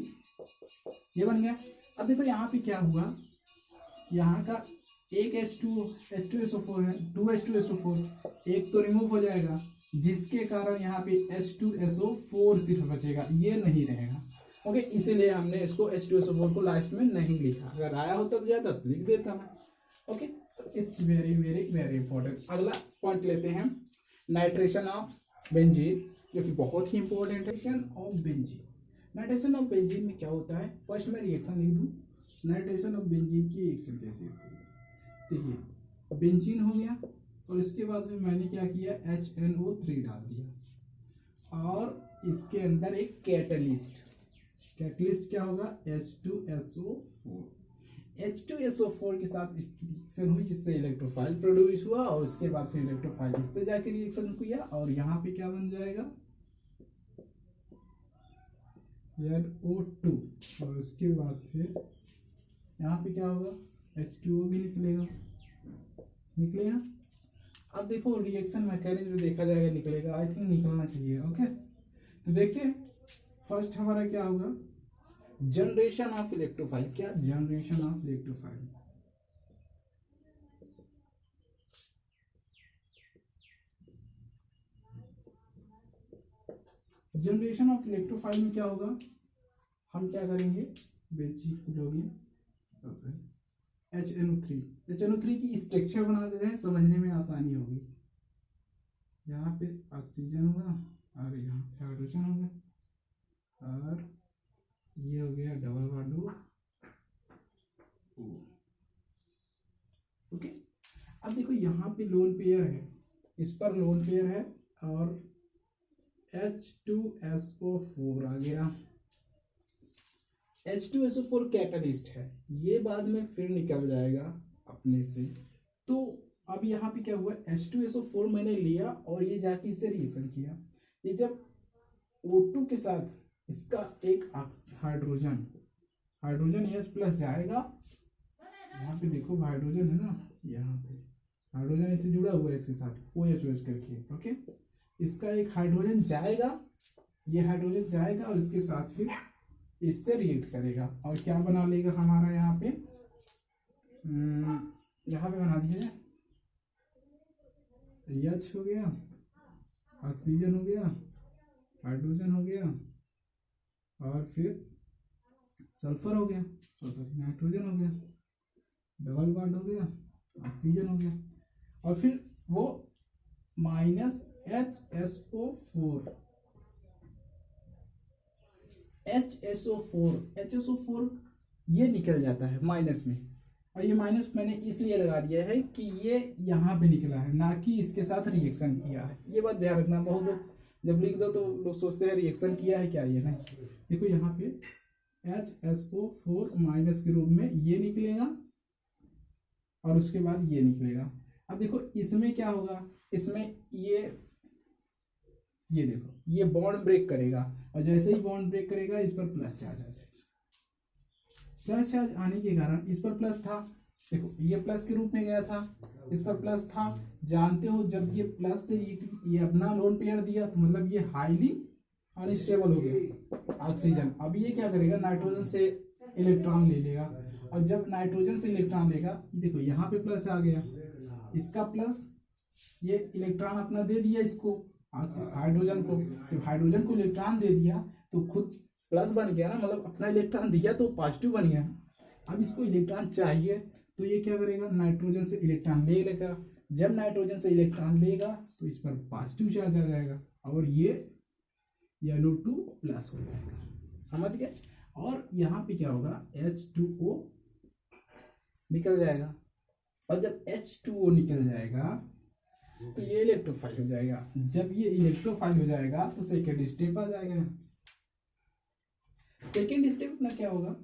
ये बन गया। अब देखो यहाँ पे क्या हुआ, यहाँ का एक H2SO4 है, 2 H2SO4, एक तो रिमूव हो जाएगा, जिसके कारण यहाँ पे H2SO4 सिर्फ बचेगा, ये नहीं रहेगा। ओके, इसीलिए हमने इसको H2SO4 को लास्ट में नहीं लिखा, अगर आया होता तो जाता तो लिख देता मैं। ओके, तो it's very very very important. अगला पॉइंट लेते हैं, नाइट्रेशन ऑफ बेंजीन, जो कि बहुत ही इंपॉर्टेंट है। Nitration of benzene, nitration of benzene में क्या होता है, फर्स्ट मैं रिएक्शन लिख दूं, नाइट्रेशन ऑफ बेंजीन की रिएक्शन कैसे होती है। देखिए बेंजीन हो गया और इसके बाद में मैंने क्या किया, HNO3 डाल दिया और इसके अंदर एक कैटलिस्ट, कैटलिस्ट क्या होगा, H2SO4, H2SO4 के साथ इसकी रिएक्शन हुई जिससे इलेक्ट्रोफाइल प्रोड्यूस हुआ और उसके बाद फिर इलेक्ट्रोफाइल इससे जाके रिएक्शन किया और यहाँ पे क्या बन जाएगा, NO2, और उसके बाद फिर यहाँ पे क्या होगा, H2O भी निकलेगा। अब देखो रिएक्शन मैकेनिज्म में देखा जाएगा निकलेगा, आई थिंक निकलना चाहिए। ओके, तो देखिए फर्स्ट हमारा क्या होगा, जनरेशन ऑफ इलेक्ट्रोफाइल। क्या, generation of electrophile, generation of electrophile में क्या होगा, हम क्या करेंगे, बेंजीन लोगे HNO3 की स्ट्रक्चर बना दे रहे हैं, समझने में आसानी होगी। यहाँ पे ऑक्सीजन होगा और यहाँ पे हाइड्रोजन होगा और ये हो गया डबल बॉन्ड ओके। अब देखो यहाँ पे लोन पेयर है, इस पर लोन पेयर है और H2SO4 आ गया। H2SO4 कैटलिस्ट है, ये बाद में फिर निकल जाएगा अपने से। तो अब यहाँ पे क्या हुआ, H2SO4 मैंने लिया और ये जाके इससे रिएक्शन किया। ये जब O2 के साथ इसका एक हाइड्रोजन H+ जाएगा, यहाँ पे देखो हाइड्रोजन है ना, यहाँ पे हाइड्रोजन इससे जुड़ा हुआ है इसके साथ OH करके ओके। इसका एक हाइड्रोजन जाएगा, ये हाइड्रोजन जाएगा और इसके साथ फिर इससे रिएक्ट करेगा और क्या बना लेगा हमारा यहाँ पे बना दिया H हो गया, ऑक्सीजन हो गया, हाइड्रोजन हो गया और फिर सल्फर हो गया, नाइट्रोजन हो गया, डबल बॉन्ड हो गया, ऑक्सीजन हो गया और फिर वो HSO4 ये निकल जाता है माइनस में। और ये माइनस मैंने इसलिए लगा दिया है कि ये यहाँ पे निकला है, ना कि इसके साथ रिएक्शन किया है। ये बात ध्यान रखना, बहुत लोग जब लिख दो तो लोग सोचते हैं रिएक्शन किया है क्या, ये नहीं। देखो यहाँ पे HSO4 माइनस के रूप में ये निकलेगा और उसके बाद ये निकलेगा। अब देखो इसमें क्या होगा, इसमें ये देखो ये बॉन्ड ब्रेक करेगा और जैसे ही बॉन्ड ब्रेक करेगा इस पर प्लस चार्ज आ जाएगा। प्लस चार्ज आने के कारण इस पर प्लस था, देखो ये प्लस के रूप में गया था, इस पर प्लस था। जानते हो जब ये प्लस से ये अपना लोन पेयर दिया तो मतलब ये हाईली अनस्टेबल हो गया ऑक्सीजन। अब ये क्या करेगा, नाइट्रोजन से इलेक्ट्रॉन ले लेगा और जब नाइट्रोजन से इलेक्ट्रॉन लेगा, देखो यहाँ पे प्लस आ गया, इसका प्लस, ये इलेक्ट्रॉन अपना दे दिया इसको हाइड्रोजन को। जब हाइड्रोजन को इलेक्ट्रॉन दे दिया तो खुद प्लस बन गया ना, मतलब अपना इलेक्ट्रॉन दिया तो पॉजिटिव बन गया। अब इसको इलेक्ट्रॉन चाहिए तो ये क्या करेगा, नाइट्रोजन से इलेक्ट्रॉन ले लेगा। जब नाइट्रोजन से इलेक्ट्रॉन लेगा तो इस पर पॉजिटिव चार्ज आ जाएगा और ये NO2 प्लस हो जाएगा, समझ गए। और यहाँ पे क्या होगा, H2O निकल जाएगा और जब H2O निकल जाएगा तो ये इलेक्ट्रोफाइल हो जाएगा। जब ये इलेक्ट्रोफाइल हो जाएगा तो सेकेंड स्टेप आ जाएगा। सेकेंड स्टेप अपना क्या होगा,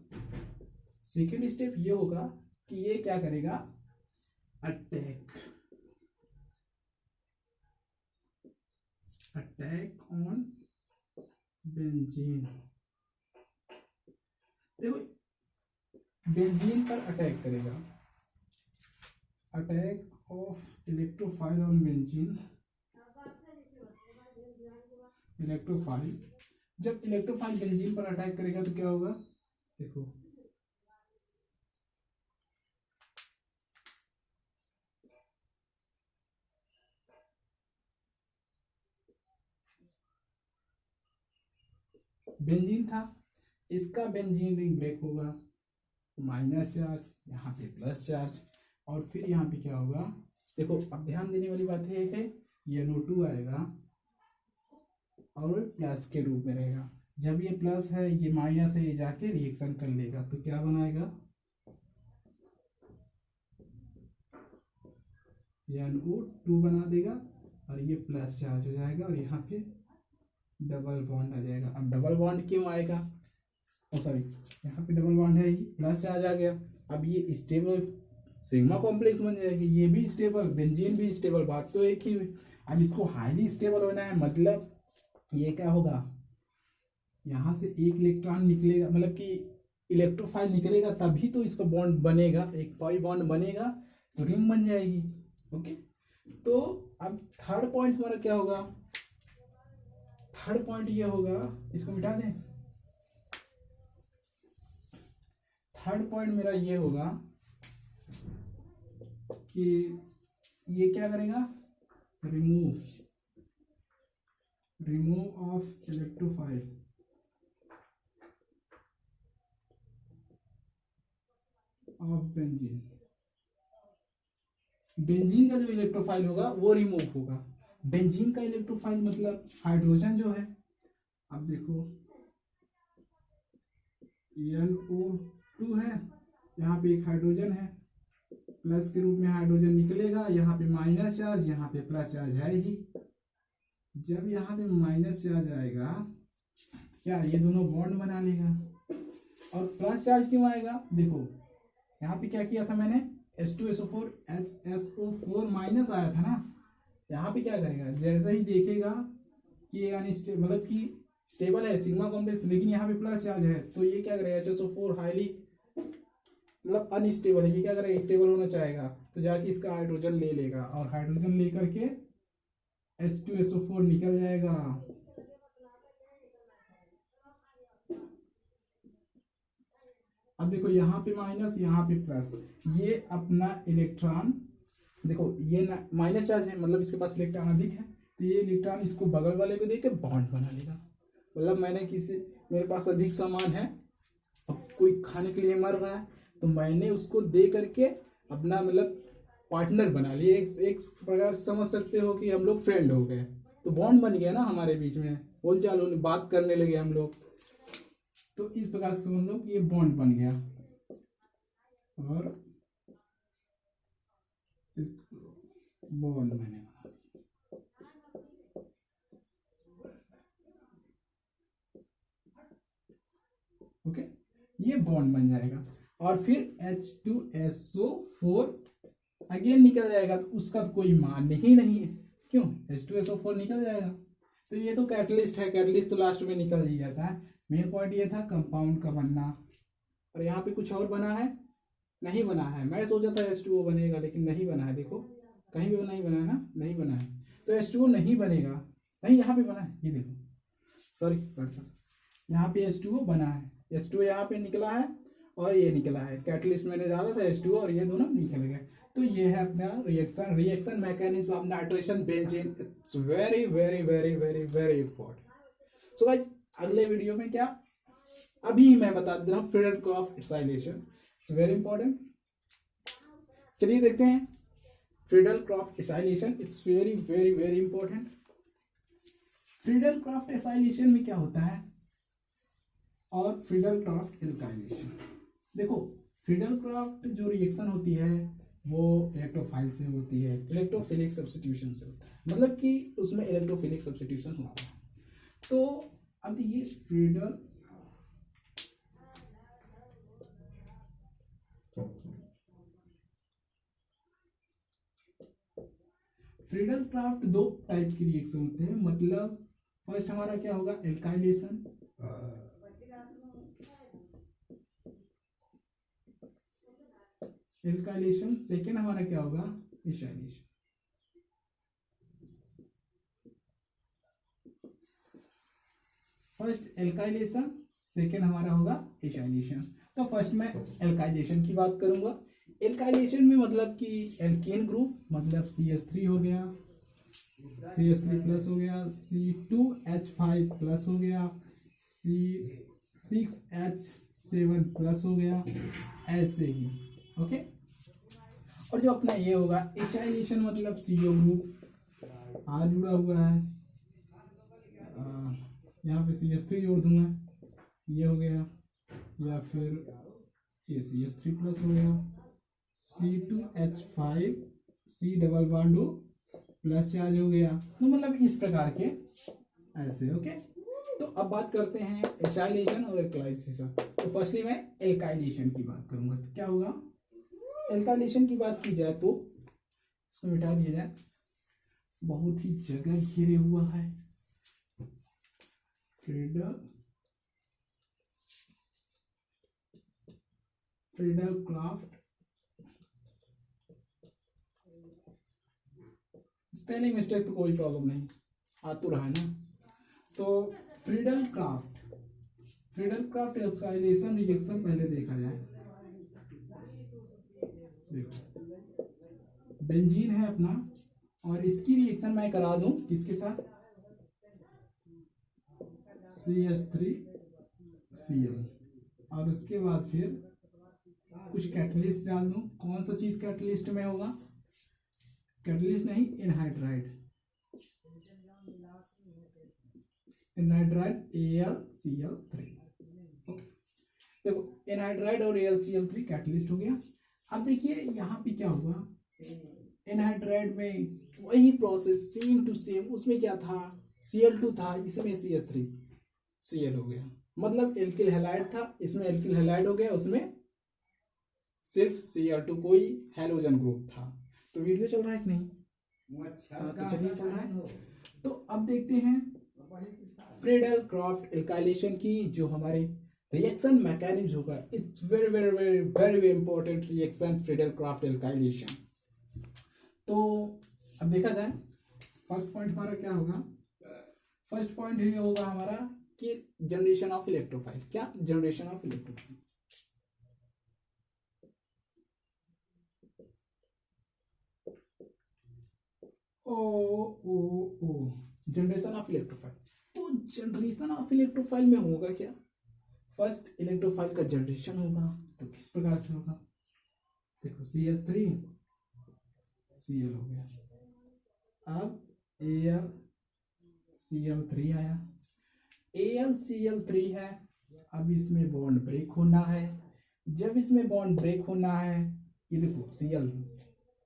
सेकेंड स्टेप ये होगा कि ये क्या करेगा, अटैक ऑन बेंजीन। देखो बेंजीन पर अटैक करेगा, attack of electrophile on benzene. Electrophile, जब इलेक्ट्रोफाइल बेंजीन पर अटैक करेगा तो क्या होगा, देखो बेंजीन था, इसका बेंजीन रिंग ब्रेक होगा, माइनस चार्ज, यहाँ पे प्लस चार्ज और फिर यहाँ पे क्या होगा, देखो अब ध्यान देने वाली बात है ये NO2 आएगा और प्लस के रूप में रहेगा। जब ये प्लस है ये माइनस है, ये जाके रिएक्शन कर लेगा तो क्या बनाएगा, NO2 बना देगा और ये प्लस चार्ज हो जाएगा और यहाँ पे डबल बॉन्ड आ जाएगा। अब डबल बॉन्ड क्यों आएगा, सॉरी यहाँ पे डबल बॉन्ड है, प्लस चार्ज आ गया। अब ये स्टेबल सिग्मा कॉम्प्लेक्स बन जाएगी, ये भी स्टेबल, बेंजीन भी स्टेबल, बात तो एक ही हुई। अब इसको हाईली स्टेबल होना है, मतलब ये क्या होगा, यहाँ से एक इलेक्ट्रॉन निकलेगा, मतलब कि इलेक्ट्रोफाइल निकलेगा तभी तो इसका बॉन्ड बनेगा, एक पाई बॉन्ड बनेगा तो रिंग बन जाएगी ओके। तो अब थर्ड पॉइंट हमारा क्या होगा, थर्ड पॉइंट ये होगा, इसको मिटा दें। थर्ड पॉइंट मेरा ये होगा कि ये क्या करेगा, remove remove of electrophile of benzene. Benzene का जो इलेक्ट्रोफाइल होगा वो रिमूव होगा। बेंजीन का इलेक्ट्रोफाइल मतलब हाइड्रोजन जो है, अब देखो NO2 है, यहाँ पे एक हाइड्रोजन है, प्लस के रूप में हाइड्रोजन निकलेगा, यहाँ पे माइनस चार्ज, यहाँ पे प्लस चार्ज है ही। जब यहाँ पे माइनस चार्ज आएगा क्या ये दोनों बॉन्ड बना लेगा। और प्लस चार्ज क्यों आएगा, देखो यहाँ पे क्या किया था मैंने, H2SO4 HSO4 माइनस आया था ना, यहाँ पे क्या करेगा, जैसे ही देखेगा कि ये मतलब कि स्टेबल है सिग्मा कॉम्प्लेक्स, लेकिन यहाँ पे प्लस चार्ज है, तो ये क्या करेगा, HSO4 हाईली मतलब अनस्टेबल है, ये क्या करेगा, स्टेबल होना चाहेगा, तो जाके इसका हाइड्रोजन ले लेगा, और हाइड्रोजन लेकर के H2SO4 निकल जाएगा। अब देखो यहाँ पे माइनस, यहाँ पे प्लस, ये अपना इलेक्ट्रॉन देखो ये माइनस चार्ज है, मतलब इसके पास इलेक्ट्रॉन अधिक है, तो ये इलेक्ट्रॉन इसको बगल वाले को देके बॉन्ड बना लेगा। मतलब मेरे पास अधिक सामान है, अब कोई खाने के लिए मर रहा है, तो मैंने उसको दे करके अपना मतलब पार्टनर बना लिए, एक प्रकार समझ सकते हो कि हम लोग फ्रेंड हो गए, तो बॉन्ड बन गया ना हमारे बीच में, बोल चाल बात करने लगे हम लोग, तो इस प्रकार से समझ लो कि ये बॉन्ड बन गया। और बॉन्ड मैंने ओके, ये बॉन्ड बन जाएगा, और फिर H2SO4 अगेन निकल जाएगा, तो उसका तो कोई मान ही नहीं है, क्यों, H2SO4 निकल जाएगा, तो ये तो कैटलिस्ट है, कैटलिस्ट तो लास्ट में निकल ही जाता है। मेन पॉइंट ये था कंपाउंड का बनना, और यहाँ पे कुछ और बना है, नहीं बना है, मैं सोचा था H2O बनेगा, लेकिन नहीं बना है, देखो कहीं भी नहीं बना है ना, नहीं बना है, तो H2O नहीं बनेगा, नहीं यहाँ पे बना है, ये देखो, सॉरी यहाँ पे H2O बना है, H2O यहाँ पे निकला है, और ये निकला है, कैटलिस्ट मैंने डाला था H2O, और ये दोनों निकल गए, तो ये है अपना reaction mechanism of nitration benzene. It's very very very very very important. So guys अगले वीडियो में क्या, अभी मैं बता दे रहा हूँ Friedel Crafts acylation, it's very important. चलिए देखते हैं Friedel Crafts acylation, it's very very very important. Friedel Crafts acylation में क्या होता है, और फ्रीडल-क्राफ्ट एल्काइलेशन, देखो फ्रीडल-क्राफ्ट जो रिएक्शन होती है वो इलेक्ट्रोफाइल से होती है, इलेक्ट्रोफिलिक सब्स्टिट्यूशन से होता है, मतलब कि उसमें इलेक्ट्रोफिलिक सब्स्टिट्यूशन होता है। तो अब ये फ्रीडल-क्राफ्ट दो टाइप की रिएक्शन होते हैं, मतलब फर्स्ट हमारा क्या होगा, एल्काइलेशन, सेकेंड हमारा क्या होगा, एसाइलेशन। फर्स्ट एल्काइलेशन, सेकेंड हमारा होगा एसाइलेशन। तो फर्स्ट मैं एल्काइलेशन की बात करूंगा। एल्काइलेशन में मतलब कि एल्केन ग्रुप, मतलब CH3 हो गया, CH3 प्लस हो गया, C2H5 प्लस हो गया, C6H7 प्लस हो गया, ऐसे ही ओके। और जो अपना ये होगा एसाइलेशन, मतलब CO ग्रुप R जुड़ा हुआ है, यहाँ पे CH3 जोड़ दूंगा, ये हो गया, या फिर ये CH3 प्लस हो गया, C2H5 C double bond plus charge हो गया, तो मतलब इस प्रकार के ऐसे ओके। तो अब बात करते हैं एसाइलेशन और एल्काइलेशन। तो फर्स्टली मैं एल्काइलेशन की बात करूंगा, तो क्या होगा, एल्काइलेशन की बात की जाए तो इसको मिटा दिया जाए, बहुत ही जगह घेरे हुआ है, फ्रीडल-क्राफ्ट, स्पेलिंग मिस्टेक तो कोई प्रॉब्लम नहीं, आ तो रहा है ना। तो फ्रीडल-क्राफ्ट एक्साइलेशन रिएक्शन पहले देखा जाए, देखो बेंजीन है अपना, और इसकी रिएक्शन मैं करा दूं किसके साथ, CH3Cl, और उसके बाद फिर कुछ कैटलिस्ट डाल दूं। कौन सा चीज कैटलिस्ट में होगा? कैटलिस्ट नहीं, एनहाइड्राइड, एनहाइड्राइड AlCl3। ओके, देखो एनहाइड्राइड और AlCl3 कैटलिस्ट हो गया। अब देखिए यहाँ पे क्या हुआ, एनहाइड्राइड में वही प्रोसेस सेम टू सेम, उसमें क्या था, Cl2 था, इसमें CH3Cl हो गया, मतलब एल्किल हैलाइड था, इसमें एल्किल हैलाइड हो गया, उसमें सिर्फ Cl2 कोई हैलोजन ग्रुप था। तो वीडियो चल रहा है कि नहीं? तो चलिए चल रहा है। तो अब देखते हैं फ्रीडल क्राफ्ट एल्काइलेशन की जो हमारे रिएक्शन मैकेनिज्म होगा। It's very very very very very important reaction, Friedel craft alkylation. तो अब देखा जाए फर्स्ट पॉइंट हमारा क्या होगा। फर्स्ट पॉइंट ये होगा हमारा कि जनरेशन ऑफ इलेक्ट्रोफाइल। क्या? Generation of electrophile. Oh generation of electrophile. तो जनरेशन ऑफ इलेक्ट्रोफाइल में होगा क्या? फर्स्ट इलेक्ट्रोफाइल का जनरेशन होगा। तो किस प्रकार से होगा? देखो CH3Cl हो गया, अब AlCl3 आया, AlCl3 है, अब इसमें बॉन्ड ब्रेक होना है। जब इसमें बॉन्ड ब्रेक होना है, ये देखो Cl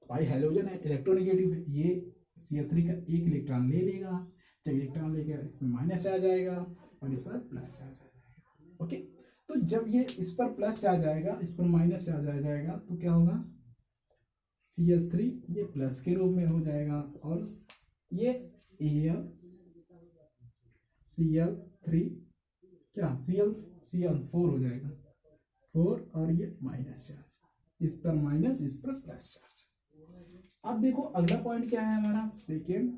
भाई हैलोजन है, इलेक्ट्रोनेगेटिव है, ये CH3 का एक इलेक्ट्रॉन ले लेगा। जब इलेक्ट्रॉन लेगा इसमें माइनस आ जाएगा और इस पर प्लस आ जाएगा। ओके, तो जब ये इस पर प्लस आ जाएगा, इस पर माइनस आ जाएगा, तो क्या होगा, CH3 ये प्लस के रूप में हो जाएगा और ये AlCl3 क्या Cl4 हो जाएगा, 4, और ये माइनस चार्ज, इस पर माइनस, इस पर प्लस चार्ज। अब देखो अगला पॉइंट क्या है हमारा, सेकेंड,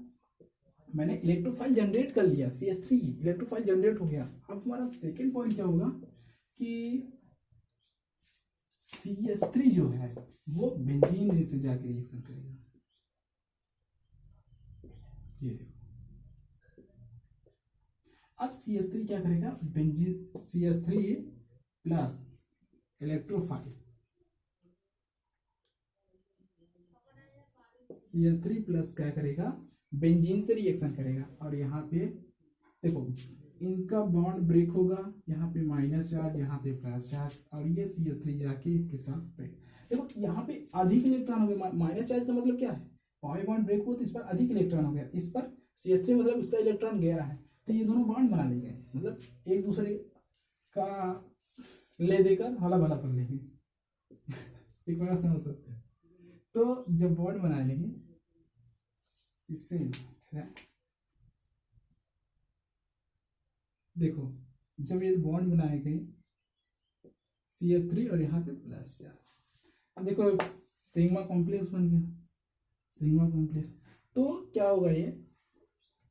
मैंने इलेक्ट्रोफाइल जनरेट कर लिया, CH3 इलेक्ट्रोफाइल जनरेट हो गया। अब हमारा सेकेंड पॉइंट क्या होगा कि CH3 जो है वो बेंजीन से जाके रिएक्शन करेगा। ये देखो, अब CH3 क्या करेगा, benzene CH3 plus electrophile, CH3 plus क्या करेगा, बेंजीन से रिएक्शन करेगा। और यहाँ पे देखो इनका बॉन्ड ब्रेक होगा, यहाँ पे माइनस चार्ज, यहाँ पे प्लस चार्ज, और ये CH3 जाके इसके साथ ब्रेक। देखो यहाँ पे अधिक इलेक्ट्रॉन हो गया, माइनस चार्ज का मतलब क्या है, पाई बॉन्ड ब्रेक हुआ तो इस पर अधिक इलेक्ट्रॉन हो गया, इस पर CH3 मतलब इसका इलेक्ट्रॉन गया है, तो ये दोनों बॉन्ड बना लेंगे, मतलब एक दूसरे का ले देकर हला भला कर लेंगे। एक बार समझ सकते हैं। तो जब बॉन्ड बना लेंगे इससे, देखो जब ये बॉन्ड बनाएंगे CH3 और यहाँ पे प्लस चार्ज, अब देखो सिग्मा कॉम्प्लेक्स बन गया, सिग्मा कॉम्प्लेक्स। तो क्या होगा, ये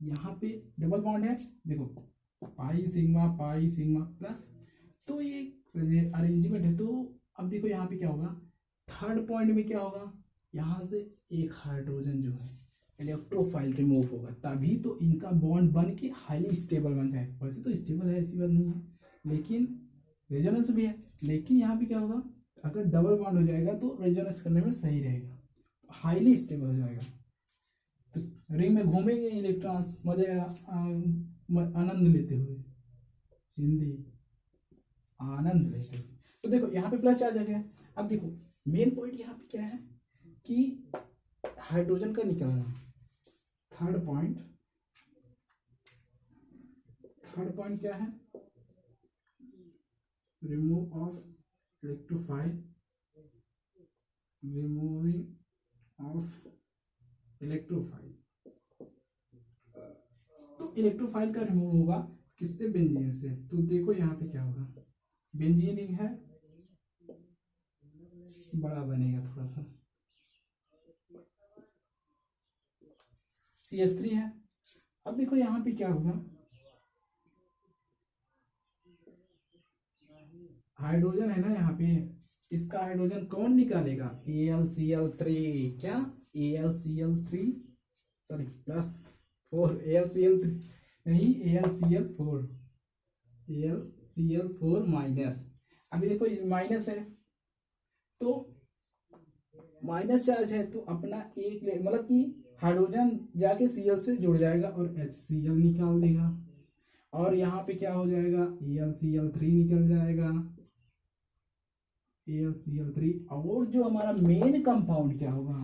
यहाँ पे डबल बॉन्ड है, देखो पाई सिग्मा प्लस, तो ये अरेंजमेंट है। तो अब देखो यहाँ पे क्या होगा, थर्ड पॉइंट में क्या होगा, यहाँ से एक हाइड्रोजन जो है इलेक्ट्रोफाइल रिमूव होगा, तभी तो इनका बॉन्ड बन के हाईली स्टेबल बन जाए। वैसे तो स्टेबल है, ऐसी बात नहीं है, लेकिन रेजोनेंस भी है। लेकिन यहाँ पे क्या होगा, अगर डबल बॉन्ड हो जाएगा तो रेजोनेंस करने में सही रहेगा, हाईली स्टेबल हो जाएगा, तो रिंग में घूमेंगे इलेक्ट्रॉन्स, मजा आनंद लेते हुए, हिंदी आनंद लेते हुए। तो देखो यहाँ पे प्लस चार्ज आ गया। अब देखो मेन पॉइंट यहाँ पे क्या है कि हाइड्रोजन का निकलना। थर्ड पॉइंट क्या है, remove of electrophile, removing of electrophile. तो इलेक्ट्रोफाइल का रिमूव होगा किससे, बेंजीन से। तो देखो यहाँ पे क्या होगा, बेंजीन रिंग है, बड़ा बनेगा थोड़ा सा, CH3 है। अब देखो यहाँ पे क्या होगा, हाइड्रोजन है ना यहाँ पे, इसका हाइड्रोजन कौन निकालेगा, AlCl3, क्या AlCl3 सॉरी प्लस 4, AlCl3 नहीं AlCl4, Cl4 माइनस। अभी देखो माइनस है तो माइनस चार्ज है तो अपना एक मतलब कि हाइड्रोजन जाके Cl से जुड़ जाएगा और HCl निकाल देगा और यहाँ पे क्या हो जाएगा AlCl3 निकल जाएगा AlCl3। और जो हमारा मेन कंपाउंड क्या होगा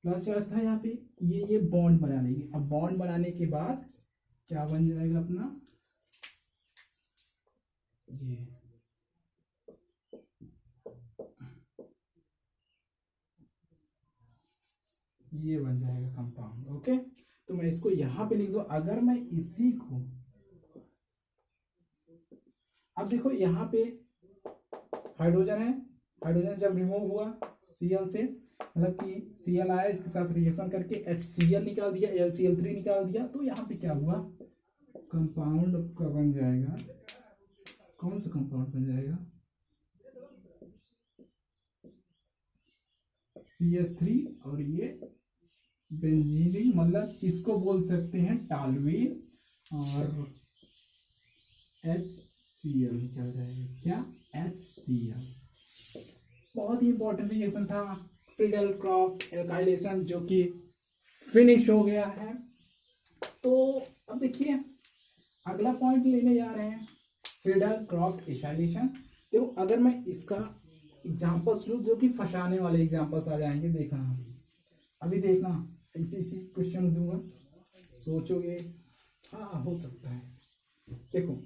प्लस चार्ज था यहाँ पे ये बॉन्ड बना लेंगे। अब बॉन्ड बनाने के बाद क्या बन जाएगा अपना ये बन जाएगा कंपाउंड। ओके तो मैं इसको यहां पे लिख दूं। अगर मैं इसी को अब देखो यहाँ पे हाइड्रोजन है, हाइड्रोजन जब रिमूव हुआ Cl से मतलब कि Cl आया इसके साथ रिएक्शन करके HCl निकाल दिया AlCl3 निकाल दिया तो यहाँ पे क्या हुआ कंपाउंड का बन जाएगा। कौन सा कंपाउंड बन जाएगा CH3 और ये बेंजीन मतलब इसको बोल सकते हैं टॉलुइन और HCl निकल जाएगा क्या HCl। बहुत ही इंपॉर्टेंट रिएक्शन था फ्रीडल क्रॉफ्ट एल्काइलेशन जो कि फिनिश हो गया है। तो अब देखिए अगला पॉइंट लेने जा रहे हैं फ्रीडल क्रॉफ्ट एल्काइलेशन। देखो अगर मैं इसका एग्जांपल्स लूँ जो कि फंसाने वाले एग्जांपल्स आ जाएंगे देखना अभी देखना इसी क्वेश्चन दूंगा सोचोगे हाँ हो सकता है। देखो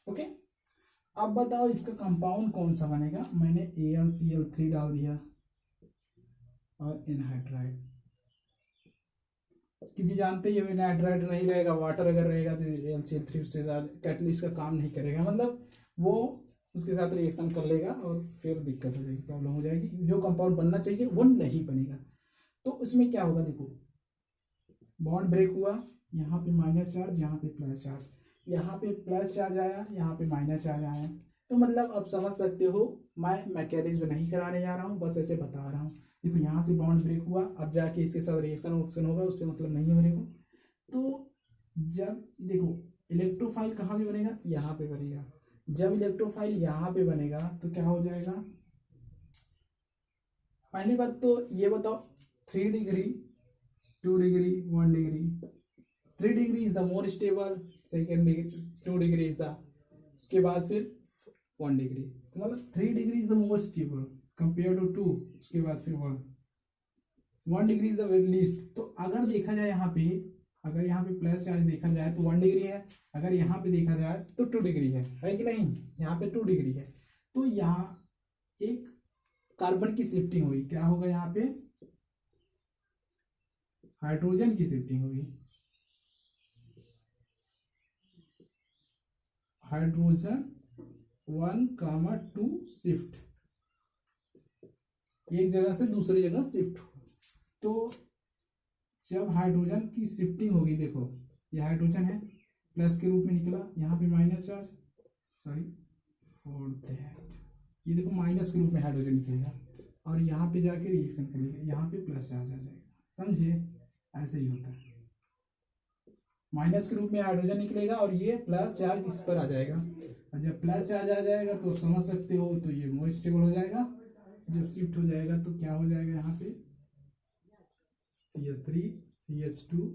ओके अब बताओ इसका कंपाउंड कौन सा बनेगा। मैंने AlCl3 डाल दिया और एनहाइड्राइड क्योंकि जानते ही हो एनहाइड्राइड नहीं रहेगा वाटर अगर रहेगा तो AlCl3 उससे ज़्यादा कैटलिस्ट का काम नहीं करेगा मतलब वो उसके साथ रिएक्शन कर लेगा और फिर दिक्कत हो जाएगी प्रॉब्लम हो जाएगी जो कंपाउंड बनना चाहिए वो नहीं बनेगा। तो उसमें क्या होगा देखो बॉन्ड ब्रेक हुआ यहाँ पे माइनस चार्ज यहाँ पे प्लस चार्ज यहाँ पे प्लस चार्ज आया यहाँ पे माइनस चार्ज आया तो मतलब अब समझ सकते हो मैं मैकेनिज्म नहीं कराने जा रहा हूँ बस ऐसे बता रहा हूँ। देखो यहाँ से बॉन्ड ब्रेक हुआ अब जाके इसके साथ रिएक्शन होगा उससे मतलब नहीं है मेरे को। तो जब देखो इलेक्ट्रोफाइल कहाँ पे बनेगा यहाँ पे बनेगा। जब इलेक्ट्रोफाइल यहाँ पे बनेगा तो क्या हो जाएगा पहली बात तो ये बताओ 3 degree 2 degree 1 degree 3 degree is the more stable second degree 2 degree is the उसके बाद फिर 1 डिग्री तो मतलब 3 degree is the most stable compare to 2 उसके बाद फिर 1 degree is the very least. तो अगर देखा जाए यहाँ पे अगर यहाँ पे प्लस चार्ज देखा जाए तो 1 डिग्री है अगर यहाँ पे देखा जाए तो 2 डिग्री है कि नहीं यहाँ पे 2 डिग्री है। तो यहाँ एक कार्बन की शिफ्टिंग हुई क्या होगा यहाँ पे हाइड्रोजन की शिफ्टिंग होगी हाइड्रोजन 1,2 शिफ्ट एक जगह से दूसरी जगह शिफ्ट हो। तो जब हाइड्रोजन की शिफ्टिंग होगी देखो ये हाइड्रोजन है प्लस के रूप में निकला यहाँ पे minus charge sorry for that ये देखो माइनस के रूप में हाइड्रोजन निकलेगा और यहाँ पे जाके रिएक्शन करेगा यहाँ पे प्लस चार्ज आ जाएगा समझे ऐसे ही होता है माइनस के रूप में हाइड्रोजन निकलेगा और ये प्लस चार्ज इस पर आ जाएगा और जब प्लस चार्ज आ जाएगा तो समझ सकते हो तो ये मोर स्टेबल हो जाएगा। जब शिफ्ट हो जाएगा तो क्या हो जाएगा यहाँ पे CH3 CH2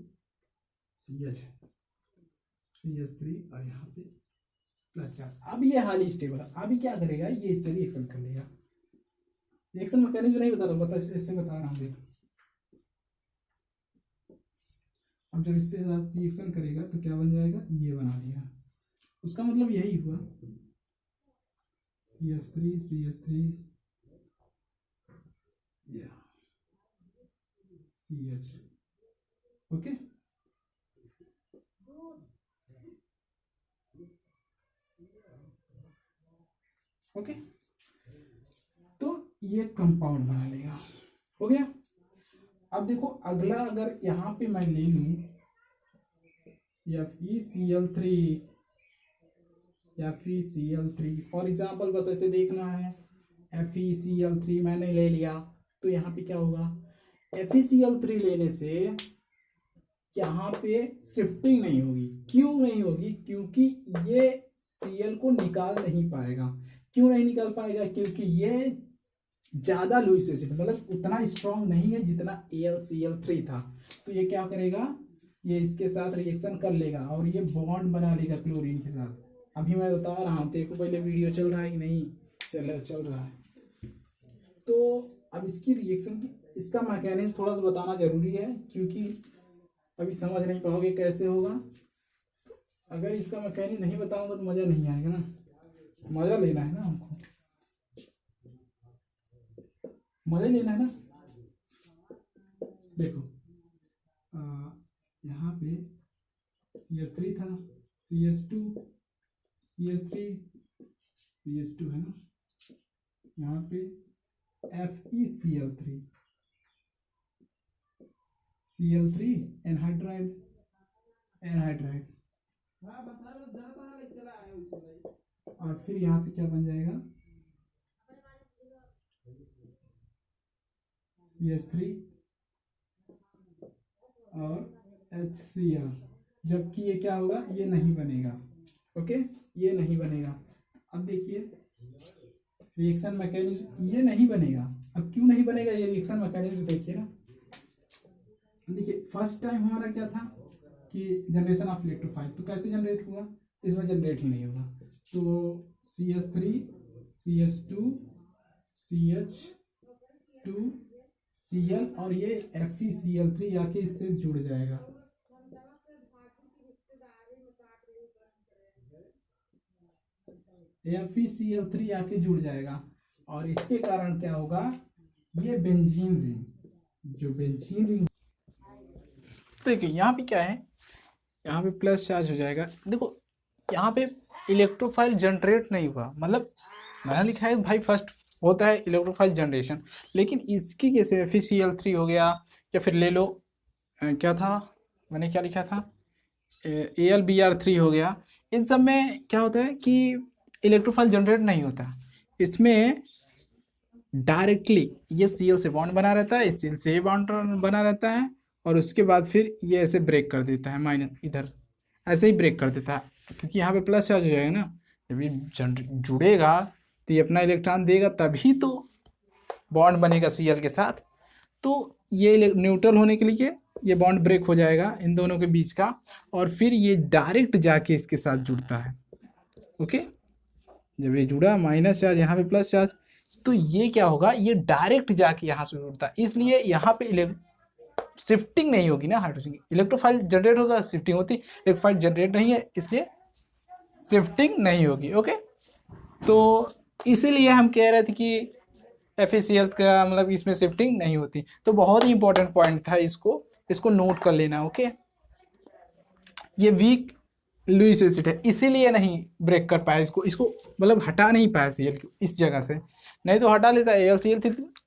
CH3 और यहाँ पे प्लस चार्ज। अब ये हाली स्टेबल है अभी क्या करेगा ये इससे रिएक्शन कर लेगा। रिएक्शन मैकेनिज्म नहीं बता रहा इससे बता रहा हूँ देखो अब जब इससे साथ रिएक्शन करेगा तो क्या बन जाएगा ये बना लेगा उसका मतलब यही हुआ CH3 CH ओके ओके। तो ये कंपाउंड बना लेगा। हो गया। अब देखो अगला, अगर यहाँ पे मैं ले लूँ FeCl3, FeCl3 फॉर एग्जाम्पल, बस ऐसे देखना है। FeCl3 मैंने ले लिया, तो यहाँ पे क्या होगा, FeCl3 लेने से यहाँ पे शिफ्टिंग नहीं होगी। क्यों नहीं होगी? क्योंकि ये Cl को निकाल नहीं पाएगा। क्यों नहीं निकाल पाएगा? क्योंकि ये ज्यादा लुईस एसिड, मतलब उतना स्ट्रांग नहीं है जितना AlCl3 था। तो ये क्या करेगा, ये इसके साथ रिएक्शन कर लेगा और ये बॉन्ड बना लेगा क्लोरीन के साथ। अभी मैं बता रहा हूँ, देखो पहले वीडियो चल रहा है कि नहीं चल रहा है। तो अब इसकी रिएक्शन की, इसका मैकेनिज्म थोड़ा सा बताना जरूरी है, क्योंकि अभी समझ नहीं पाओगे कैसे होगा। अगर इसका मैकेनिज्म नहीं बताऊंगा तो मजा नहीं आएगा ना, मजा लेना है ना हमको, मजा लेना है ना। देखो यहाँ पे CH3 था, CH2, CH3, CH2 है ना, यहाँ पे FeCl3, Cl3 एनहाइड्राइड, और फिर यहाँ पे क्या बन जाएगा, CH3 और HCl। जबकि ये क्या होगा, ये नहीं बनेगा। ओके, ये नहीं बनेगा। अब देखिए रिएक्शन मैकेनिज्म, ये नहीं बनेगा। अब क्यों नहीं बनेगा ये रिएक्शन मैकेनिज्म, देखिए ना। देखिए फर्स्ट टाइम हमारा क्या था कि जनरेशन ऑफ इलेक्ट्रोफाइल, तो कैसे जनरेट हुआ, इसमें जनरेट ही नहीं होगा। तो CH3, CH2, CH2, Cl और ये FeCl3 आके इससे जुड़ जाएगा। FeCl3 आके जुड़ जाएगा और इसके कारण क्या होगा, ये बेंजीन रिंग, जो बेंजीन रिंग, देखिए यहाँ पे क्या है, यहाँ पे प्लस चार्ज हो जाएगा। देखो यहाँ पे इलेक्ट्रोफाइल जनरेट नहीं हुआ, मतलब मैंने लिखा है भाई फर्स्ट होता है इलेक्ट्रोफाइल जनरेशन, लेकिन इसकी कैसे FeCl3 हो गया, या फिर ले लो क्या था, मैंने क्या लिखा था, AlBr3 हो गया। इन सब में क्या होता है कि इलेक्ट्रोफाइल जनरेट नहीं होता, इसमें डायरेक्टली ये Cl से बॉन्ड बना रहता है, इस Cl से ये बॉन्ड बना रहता है, और उसके बाद फिर ये ऐसे ब्रेक कर देता है, माइनस इधर ऐसे ही ब्रेक कर देता है, क्योंकि यहाँ पे प्लस चार्ज हो जाएगा ना। जब ये जुड़ेगा तो ये अपना इलेक्ट्रॉन देगा, तभी तो बॉन्ड बनेगा Cl के साथ। तो ये न्यूट्रल होने के लिए ये बॉन्ड ब्रेक हो जाएगा इन दोनों के बीच का, और फिर ये डायरेक्ट जाके इसके साथ जुड़ता है। ओके, जब ये जुड़ा माइनस चार्ज, यहाँ पे प्लस चार्ज, तो ये क्या होगा, ये डायरेक्ट जाके यहाँ से जुड़ता है। इसलिए यहाँ पे शिफ्टिंग नहीं होगी ना हाइड्रोजन की। इलेक्ट्रोफाइल जनरेट होगा, शिफ्टिंग होती, इलेक्ट्रोफाइल जनरेट नहीं है, इसलिए शिफ्टिंग नहीं होगी। ओके, तो इसीलिए हम कह रहे थे कि FeCl का मतलब इसमें शिफ्टिंग नहीं होती। तो बहुत ही इंपॉर्टेंट पॉइंट था, इसको नोट कर लेना। ओके, ये वीक लुईस एसिड है, इसीलिए नहीं ब्रेक कर पाया इसको मतलब हटा नहीं पाया Cl इस जगह से, नहीं तो हटा लेता।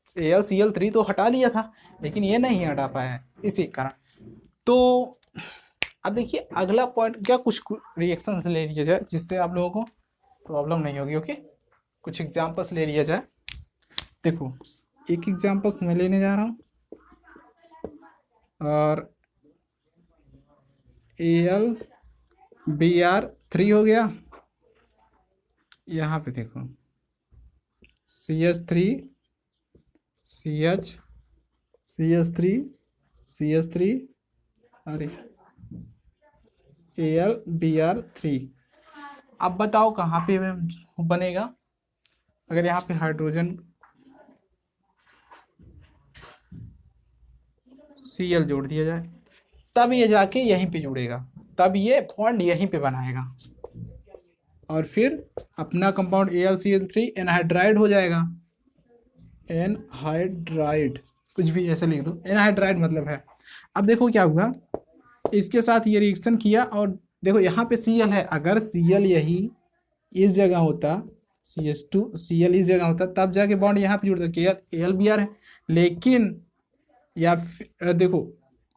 AlCl3 तो हटा लिया था, लेकिन ये नहीं हटा पाया इसी कारण। तो अब देखिए अगला पॉइंट, क्या कुछ रिएक्शन ले लिया जाए जिससे आप लोगों को प्रॉब्लम नहीं होगी। ओके, कुछ एग्जाम्पल्स ले लिया जाए। देखो एक एग्जाम्पल्स मैं लेने जा रहा हूँ, और AlBr3 हो गया। यहाँ पे देखो CH3, CH3 अरे AlBr3। अब बताओ कहाँ पे बनेगा, अगर यहाँ पे हाइड्रोजन Cl जोड़ दिया जाए, तब ये जाके यहीं पे जुड़ेगा, तब ये बॉन्ड यहीं पे बनाएगा, और फिर अपना कंपाउंड AlCl3 एनहाइड्राइड हो जाएगा। एनहाइड्राइड, कुछ भी ऐसे लिख दो, एनहाइड्राइड मतलब है। अब देखो क्या हुआ, इसके साथ ये रिएक्शन किया, और देखो यहाँ पे Cl है, अगर Cl यही इस जगह होता CH2Cl इस जगह होता तब जाके बॉन्ड यहाँ पे जुड़ता, KL Br है, लेकिन या देखो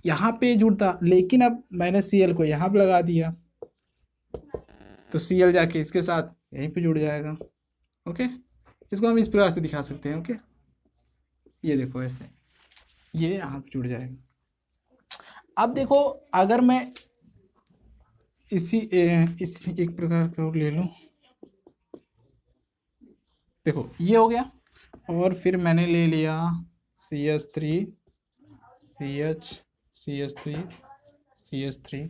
यहाँ पे जुड़ता, लेकिन अब मैंने Cl को यहाँ पे लगा दिया तो Cl जाके इसके साथ यहीं पे जुड़ जाएगा। ओके, इसको हम इस प्रकार से दिखा सकते हैं। ओके, ये देखो ऐसे ये यहाँ पे जुड़ जाएगा। अब देखो अगर मैं इस एक प्रकार का और ले लूँ, देखो ये हो गया, और फिर मैंने ले लिया CH3 CH CH3 CH3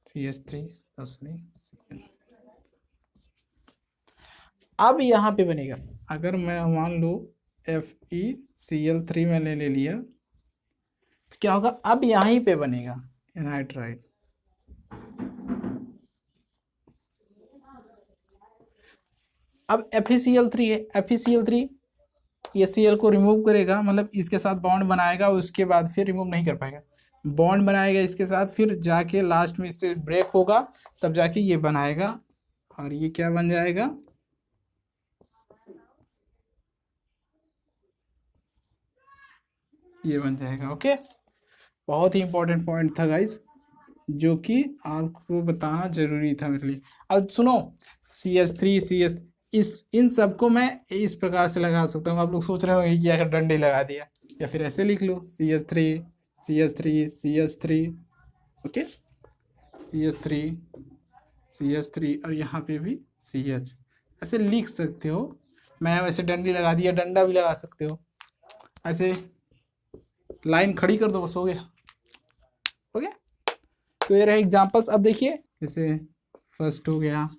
CH3 Cl। अब यहाँ पे बनेगा, अगर मैं मान लो FeCl3 मैंने ले लिया तो क्या होगा, अब यहीं पे बनेगा एनहाइड्राइड। अब FeCl3 है, FeCl3 ये Cl को रिमूव करेगा, मतलब इसके साथ बॉन्ड बनाएगा, उसके बाद फिर रिमूव नहीं कर पाएगा, बॉन्ड बनाएगा इसके साथ, फिर जाके लास्ट में इससे ब्रेक होगा तब जाके ये बनाएगा, और ये क्या बन जाएगा, ये बन जाएगा। ओके, बहुत ही इंपॉर्टेंट पॉइंट था गाइस, जो कि आपको बताना जरूरी था मेरे लिए। अब सुनो, CH3 CS इन सबको मैं इस प्रकार से लगा सकता हूँ। आप लोग सोच रहे होंगे कि अगर डंडे लगा दिया, या फिर ऐसे लिख लो CH3 CH3 CH3। Okay, CH3 CH3 और यहाँ पे भी CH, ऐसे लिख सकते हो। मैं वैसे डंडी लगा दिया, डंडा भी लगा सकते हो, ऐसे लाइन खड़ी कर दो, बस हो गया। ओके, तो ये रहे एग्जांपल्स। अब देखिए जैसे फर्स्ट हो गया,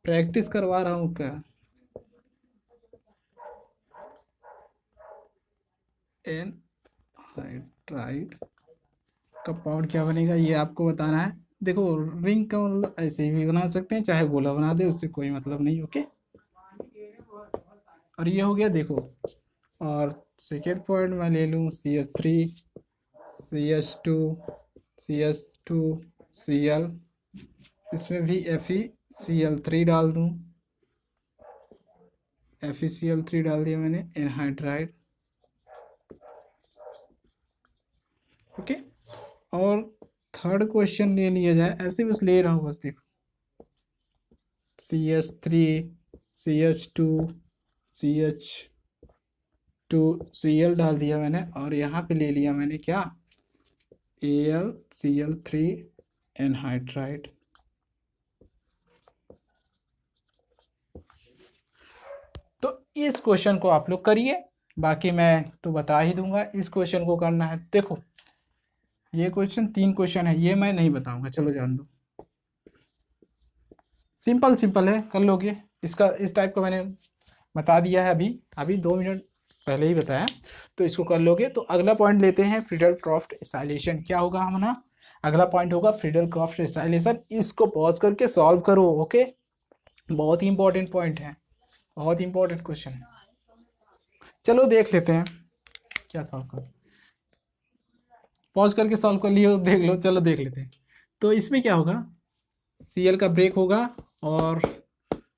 प्रैक्टिस करवा रहा हूँ क्या, एनहाइड्राइड का पाउडर क्या बनेगा ये आपको बताना है। देखो रिंग का मतलब ऐसे भी बना सकते हैं, चाहे गोला बना दे, उससे कोई मतलब नहीं। ओके, और ये हो गया देखो, और सेकेंड पॉइंट मैं ले लूँ CH3 CH2 CH2 Cl, इसमें भी FeCl3 डाल दूँ, FeCl3 डाल दिया मैंने, एनहाइड्राइड। ओके, और थर्ड क्वेश्चन ले लिया जाए, ऐसे बस ले रहा हूँ, बस देखो CH3 CH2 CH2 Cl डाल दिया मैंने, और यहाँ पे ले लिया मैंने क्या, AlCl3 एनहाइड्राइड। तो इस क्वेश्चन को आप लोग करिए, बाकी मैं तो बता ही दूंगा। इस क्वेश्चन को करना है, देखो ये क्वेश्चन 3 क्वेश्चन है, ये मैं नहीं बताऊंगा, चलो जान दो, सिंपल सिंपल है, कर लोगे। इसका इस टाइप का मैंने बता दिया है, अभी अभी 2 मिनट पहले ही बताया, तो इसको कर लोगे। तो अगला पॉइंट लेते हैं, फ्रीडल क्रॉफ्ट एसाइलेशन। क्या होगा हमारा अगला पॉइंट, होगा फ्रीडल क्रॉफ्ट एसाइलेशन। इसको पॉज करके सॉल्व करो। ओके, बहुत ही इंपॉर्टेंट पॉइंट है, बहुत इंपॉर्टेंट क्वेश्चन है। चलो देख लेते हैं क्या सॉल्व करो, पॉज करके सॉल्व कर लियो, देख लो, चलो देख लेते हैं। तो इसमें क्या होगा, Cl का ब्रेक होगा, और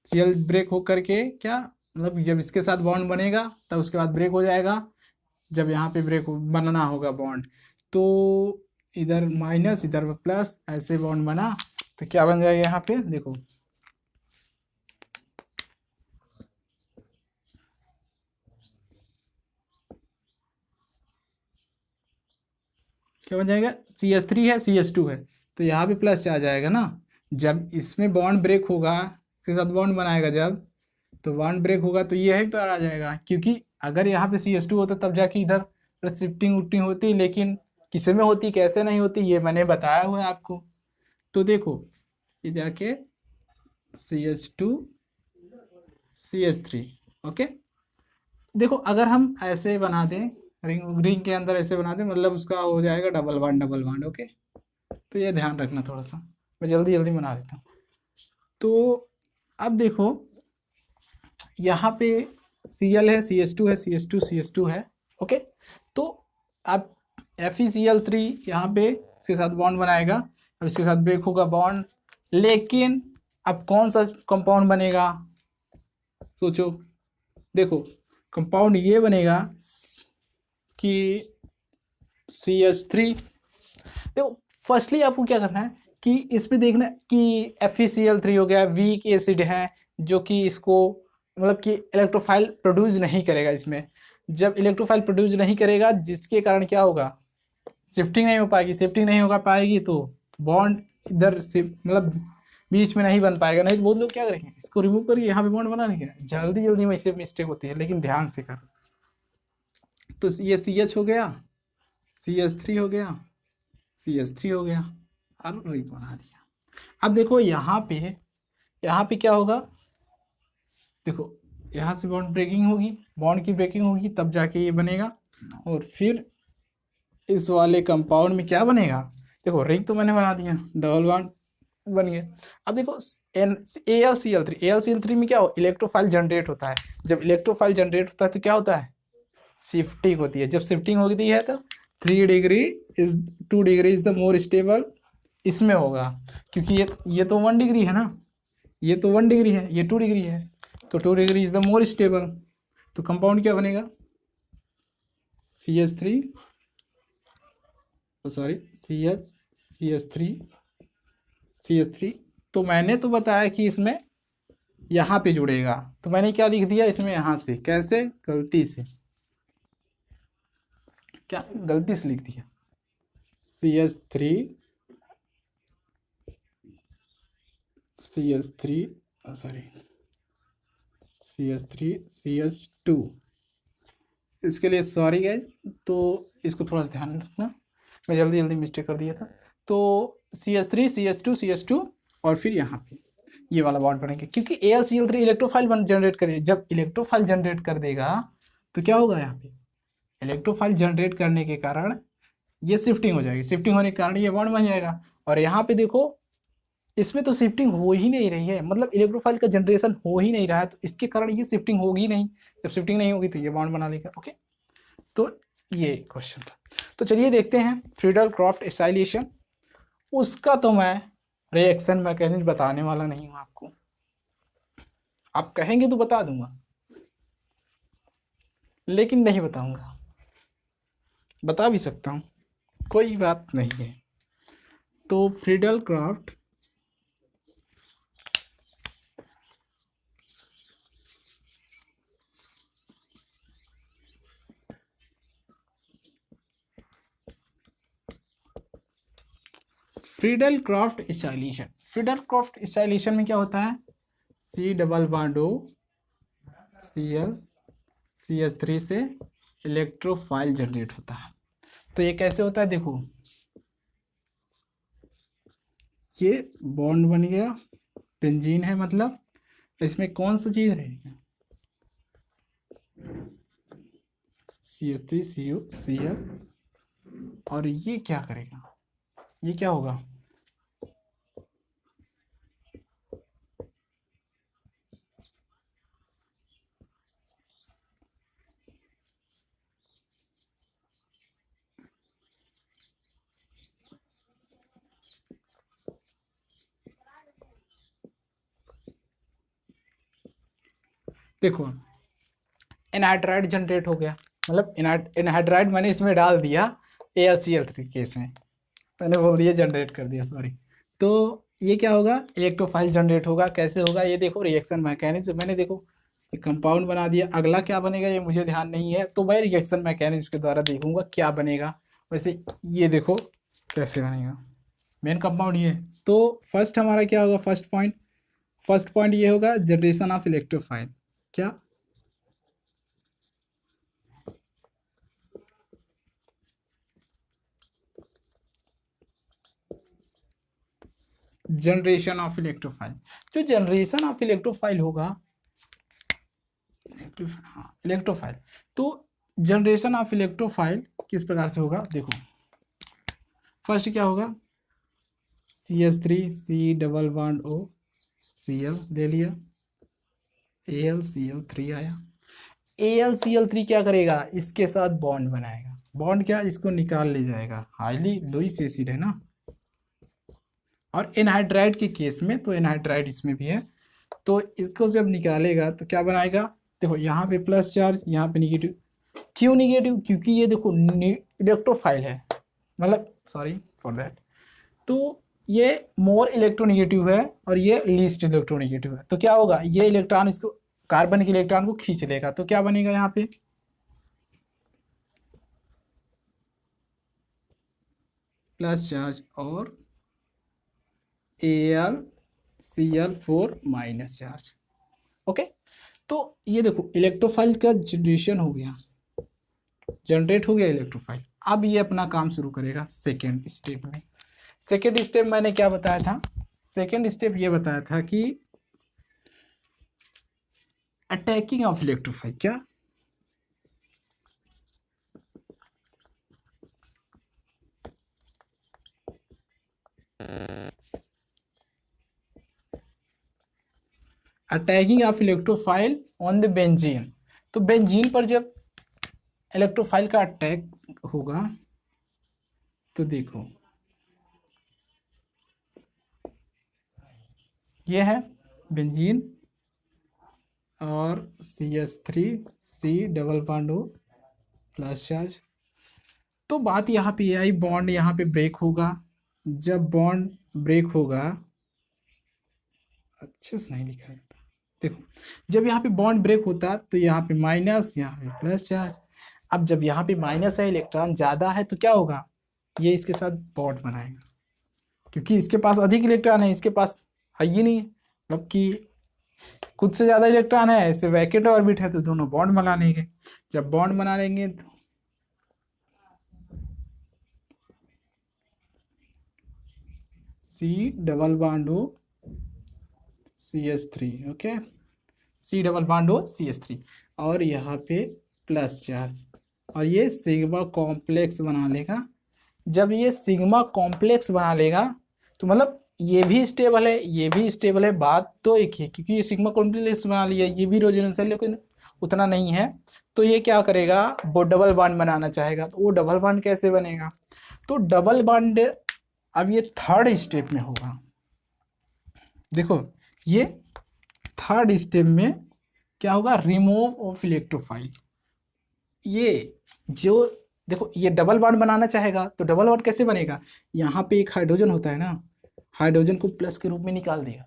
Cl ब्रेक हो करके क्या, मतलब जब इसके साथ बॉन्ड बनेगा तब उसके बाद ब्रेक हो जाएगा। जब यहाँ पे ब्रेक बनना होगा बॉन्ड, तो इधर माइनस इधर प्लस, ऐसे बॉन्ड बना तो क्या बन जाएगा, यहाँ पे देखो क्या बन जाएगा, CH3 है CH2 है, तो यहाँ पे प्लस आ जाएगा ना। जब इसमें बॉन्ड ब्रेक होगा, इसके साथ बॉन्ड बनाएगा जब, तो बॉन्ड ब्रेक होगा तो ये है पर आ जाएगा, क्योंकि अगर यहाँ पे CH2 होता तब जाके इधर शिफ्टिंग उफ्टिंग होती, लेकिन किसी में होती कैसे नहीं होती ये मैंने बताया हुआ है आपको। तो देखो ये जाके CH2 CH3। ओके, देखो अगर हम ऐसे बना दें, रिंग के अंदर ऐसे बना दें, मतलब उसका हो जाएगा double bond double bond. Okay, तो ये ध्यान रखना थोड़ा सा, मैं जल्दी जल्दी बना देता हूँ। तो अब देखो यहाँ पे Cl है, CH2 है, CH2 CH2 है। ओके, तो अब FeCl3 यहाँ पे इसके साथ बॉन्ड बनाएगा, अब इसके साथ ब्रेक होगा बॉन्ड, लेकिन अब कौन सा कंपाउंड बनेगा, सोचो। देखो कंपाउंड ये बनेगा कि CH3। देखो फर्स्टली आपको क्या करना है कि इस पे देखना कि FeCl3 हो गया, वीक एसिड है जो कि इसको मतलब कि इलेक्ट्रोफाइल प्रोड्यूस नहीं करेगा। इसमें जब इलेक्ट्रोफाइल प्रोड्यूस नहीं करेगा, जिसके कारण क्या होगा, शिफ्टिंग नहीं हो पाएगी। शिफ्टिंग नहीं होगा पाएगी तो बॉन्ड इधर से मतलब बीच में नहीं बन पाएगा। नहीं तो बहुत लोग क्या करेंगे, इसको रिमूव करके यहाँ पे बॉन्ड बना लेंगे। जल्दी जल्दी में इससे मिस्टेक होती है, लेकिन ध्यान से कर। तो ये CH हो गया, CH3 हो गया, CH3 हो गया और रिंग बना दिया। अब देखो यहाँ पे क्या होगा, देखो यहाँ से बॉन्ड ब्रेकिंग होगी, बॉन्ड की ब्रेकिंग होगी, तब जाके ये बनेगा। और फिर इस वाले कंपाउंड में क्या बनेगा, देखो रिंग तो मैंने बना दिया, डबल बॉन्ड बन गया। अब देखो AlCl3 में क्या हो, इलेक्ट्रोफाइल जनरेट होता है। जब इलेक्ट्रोफाइल जनरेट होता है तो क्या होता है, शिफ्टिंग होती है। जब शिफ्टिंग होती है तो 2 degree is the more stable इसमें होगा, क्योंकि ये तो 1 डिग्री है ना, ये तो 1 डिग्री है, ये 2 डिग्री है, तो 2 degree is the more stable. तो कंपाउंड क्या बनेगा, CH3 सॉरी CH3। तो मैंने तो बताया कि इसमें यहाँ पे जुड़ेगा, तो मैंने क्या लिख दिया इसमें, यहाँ से कैसे, गलती से लिख दिया CH3 सॉरी CH2। इसके लिए सॉरी गाइज, तो इसको थोड़ा सा ध्यान रखना, मैं जल्दी मिस्टेक कर दिया था। तो CH2 और फिर यहाँ पे ये वाला बॉन्ड बनेंगे, क्योंकि AlCl3 इलेक्ट्रोफाइल जनरेट करेगा। जब इलेक्ट्रोफाइल जनरेट कर देगा तो क्या होगा, यहाँ पे इलेक्ट्रोफाइल जनरेट करने के कारण ये शिफ्टिंग हो जाएगी, शिफ्टिंग होने के कारण ये बॉन्ड बन जाएगा। और यहाँ पे देखो इसमें तो शिफ्टिंग हो ही नहीं रही है, मतलब इलेक्ट्रोफाइल का जनरेशन हो ही नहीं रहा है, तो इसके कारण ये शिफ्टिंग होगी नहीं। जब शिफ्टिंग नहीं होगी तो ये बॉन्ड बना लेगा। ओके, तो ये क्वेश्चन था। तो चलिए देखते हैं फ्रीडल क्रॉफ्ट एसाइलेशन। उसका तो मैं रिएक्शन मैकेनिज्म बताने वाला नहीं हूँ आपको, आप कहेंगे तो बता दूंगा, लेकिन नहीं बताऊंगा। बता भी सकता हूँ, कोई बात नहीं है। तो फ्रीडल क्रॉफ्ट स्टाइलेशन में क्या होता है, C double bond O Cl CH3 से इलेक्ट्रोफाइल जनरेट होता है। तो ये कैसे होता है, देखो ये बॉन्ड बन गया, बेंजीन है, मतलब इसमें कौन सा चीज रहेगा, CH3 CO Cl, और ये क्या करेगा, ये क्या होगा, देखो एनहाइड्राइड जनरेट हो गया, मतलब एनहाइड्राइड मैंने इसमें डाल दिया AlCl3 केस में, मैंने बोल दिया जनरेट कर दिया, सॉरी। तो ये क्या होगा, इलेक्ट्रोफाइल जनरेट होगा। कैसे होगा ये देखो, रिएक्शन मैकेनिज्म मैंने देखो एक कंपाउंड बना दिया। अगला क्या बनेगा ये मुझे ध्यान नहीं है, तो मैं रिएक्शन मैकेनिज्म के द्वारा देखूंगा क्या बनेगा। वैसे ये देखो कैसे बनेगा, मेन कंपाउंड ये है। तो फर्स्ट हमारा क्या होगा, फर्स्ट पॉइंट ये होगा, जनरेशन ऑफ इलेक्ट्रोफाइल। क्या, जनरेशन ऑफ इलेक्ट्रोफाइल। जो जनरेशन ऑफ इलेक्ट्रोफाइल होगा, इलेक्ट्रोफाइल, तो जनरेशन ऑफ इलेक्ट्रोफाइल किस प्रकार से होगा, देखो फर्स्ट क्या होगा, CH3 C double bond O Cl ले लिया, AlCl3 आया। AlCl3 क्या करेगा, इसके साथ बॉन्ड बनाएगा। बॉन्ड क्या, इसको निकाल ले जाएगा, हाईली लुईस एसिड है ना। और एनहाइड्राइड के केस में तो एनहाइड्राइड इसमें भी है, तो इसको जब निकालेगा तो क्या बनाएगा, देखो यहाँ पे प्लस चार्ज, यहाँ पे निगेटिव। क्यों निगेटिव, क्योंकि ये देखो इलेक्ट्रोफाइल है, मतलब सॉरी फॉर दैट, तो ये मोर इलेक्ट्रोनेगेटिव है और ये लीस्ट इलेक्ट्रोनेगेटिव है। तो क्या होगा, ये इलेक्ट्रॉन इसको, कार्बन के इलेक्ट्रॉन को खींच लेगा, तो क्या बनेगा यहाँ पे प्लस चार्ज और AlCl4 माइनस चार्ज। ओके, तो ये देखो इलेक्ट्रोफाइल का जनरेशन हो गया, जनरेट हो गया इलेक्ट्रोफाइल। अब ये अपना काम शुरू करेगा सेकेंड स्टेप में। सेकेंड स्टेप मैंने क्या बताया था, सेकेंड स्टेप ये बताया था कि अटैकिंग ऑफ इलेक्ट्रोफाइल। क्या, attacking of electrophile on the benzene. तो बेंजीन पर जब इलेक्ट्रोफाइल का अटैक होगा तो देखो ये है बेंजीन और CH3C डबल बॉन्ड हो प्लस चार्ज। तो बात यहाँ पे आई, बॉन्ड यहाँ पे ब्रेक होगा। जब बॉन्ड ब्रेक होगा, अच्छे से नहीं लिखा है, देखो जब यहाँ पे बॉन्ड ब्रेक होता तो यहाँ पे माइनस, यहाँ पे प्लस चार्ज। अब जब यहाँ पे माइनस है, इलेक्ट्रॉन ज़्यादा है, तो क्या होगा, ये इसके साथ बॉन्ड बनाएगा, क्योंकि इसके पास अधिक इलेक्ट्रॉन है, इसके पास है ही नहीं, मतलब कि खुद से ज़्यादा इलेक्ट्रॉन है, ऐसे वैकेंट ऑर्बिट है, तो दोनों बॉन्ड बना लेंगे। जब बॉन्ड बना लेंगे तो C डबल बॉन्ड हो CH3, okay, C double bond हो CH3 और यहाँ पे प्लस चार्ज, और ये सिग्मा कॉम्प्लेक्स बना लेगा। जब ये सिग्मा कॉम्प्लेक्स बना लेगा तो मतलब ये भी स्टेबल है, ये भी स्टेबल है, बात तो एक ही, क्योंकि ये सिग्मा कॉम्प्लेक्स बना लिया, ये भी रेजोनेंस है लेकिन उतना नहीं है। तो ये क्या करेगा, वो डबल बॉन्ड बनाना चाहेगा। तो वो डबल बॉन्ड कैसे बनेगा, तो डबल बॉन्ड अब ये थर्ड स्टेप में होगा। देखो ये थर्ड स्टेप में क्या होगा, रिमूव ऑफ इलेक्ट्रोफाइल। ये जो देखो ये डबल बॉन्ड बनाना चाहेगा, तो डबल बॉन्ड कैसे बनेगा, यहाँ पे एक हाइड्रोजन होता है ना, हाइड्रोजन को प्लस के रूप में निकाल देगा,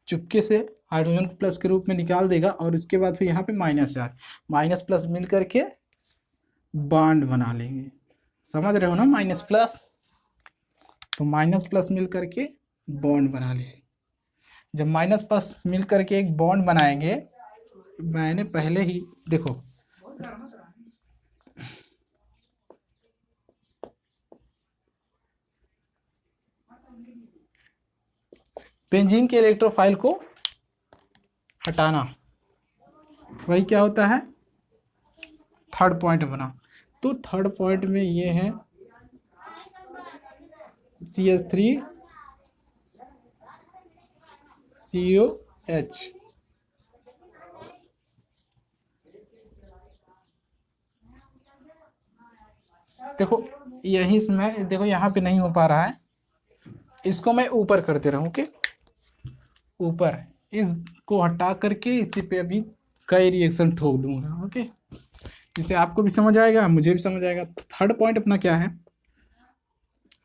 चुपके से हाइड्रोजन को प्लस के रूप में निकाल देगा, और उसके बाद फिर यहाँ पे माइनस चार्ज, माइनस प्लस मिल करके बॉन्ड बना लेंगे। समझ रहे हो ना, माइनस प्लस, तो माइनस प्लस मिल करके बॉन्ड बना लेंगे। जब माइनस प्लस मिल करके एक बॉन्ड बनाएंगे, मैंने पहले ही देखो बेंजीन के इलेक्ट्रोफाइल को हटाना, वही क्या होता है, थर्ड पॉइंट बना। तो थर्ड पॉइंट में ये है CH3COH, देखो यही में देखो यहाँ पे नहीं हो पा रहा है, इसको मैं ऊपर करते रहूँ, ओके, ऊपर इसको हटा करके इसी पे अभी कई रिएक्शन ठोक दूंगा, ओके, जिससे आपको भी समझ आएगा, मुझे भी समझ आएगा। थर्ड पॉइंट अपना क्या है,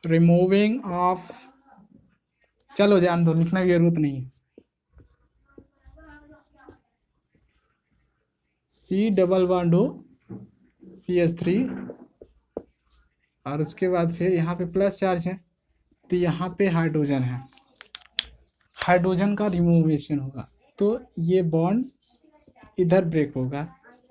रिमूविंग ऑफ, चलो जान दो, लिखना की जरूरत नहीं है, C डबल बॉन्ड हो CH3 और उसके बाद फिर यहाँ पे प्लस चार्ज है, तो यहाँ पे हाइड्रोजन है, हाइड्रोजन का रिमूवेशन होगा, तो ये बॉन्ड इधर ब्रेक होगा,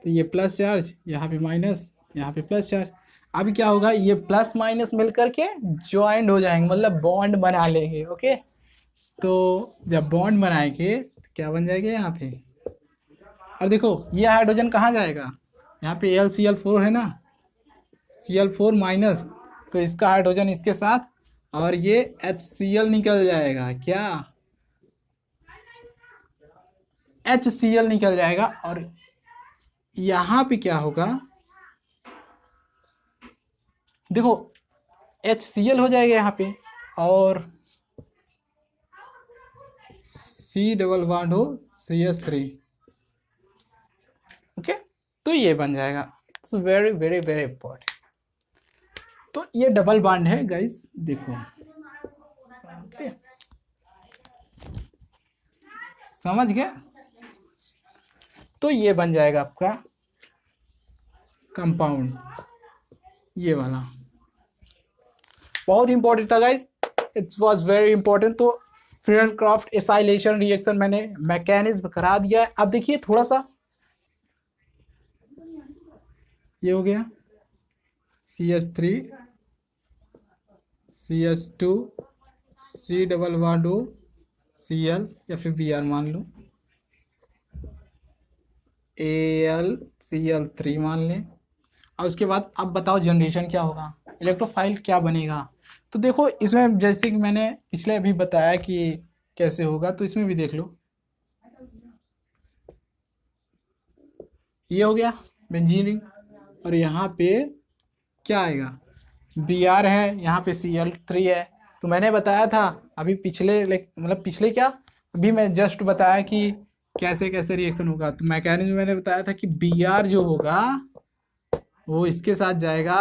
तो ये प्लस चार्ज, यहाँ पे माइनस, यहाँ पे प्लस चार्ज। अब क्या होगा, ये प्लस माइनस मिल करके ज्वाइंट हो जाएंगे, मतलब बॉन्ड बना लेंगे, ओके। तो जब बॉन्ड बनाएंगे तो क्या बन जाएगा यहाँ पे, और देखो ये हाइड्रोजन कहाँ जाएगा, यहाँ पे AlCl4 है ना, Cl4 माइनस, तो इसका हाइड्रोजन इसके साथ, और ये HCl निकल जाएगा, क्या HCl निकल जाएगा और यहाँ पे क्या होगा, देखो HCl हो जाएगा यहाँ पे और C डबल बॉन्ड हो CH3। ओके, तो ये बन जाएगा। It's very very very important. तो ये डबल बॉन्ड है गाइस, देखो। ओके, समझ गया? तो ये बन जाएगा आपका कंपाउंड, ये वाला बहुत इंपॉर्टेंट था guys, it's was very important. तो फ्रीडन-क्राफ्ट एसाइलेशन रिएक्शन मैंने मैकेनिज्म करा दिया है। अब देखिए थोड़ा सा, ये हो गया CH3 CH2 C double bond O Cl या फिर Br मान लो, AlCl3 मान लें। और उसके बाद अब बताओ जनरेशन क्या होगा, इलेक्ट्रोफाइल क्या बनेगा। तो देखो इसमें जैसे कि मैंने पिछले अभी बताया कि कैसे होगा, तो इसमें भी देख लो। ये हो गया बेंजीन रिंग और यहाँ पे क्या आएगा, Br है, यहाँ पे Cl3 है। तो मैंने बताया था अभी पिछले मतलब पिछले क्या, अभी मैं जस्ट बताया कि कैसे कैसे रिएक्शन होगा। तो मैकेनिज्म मैंने बताया था कि Br जो होगा वो इसके साथ जाएगा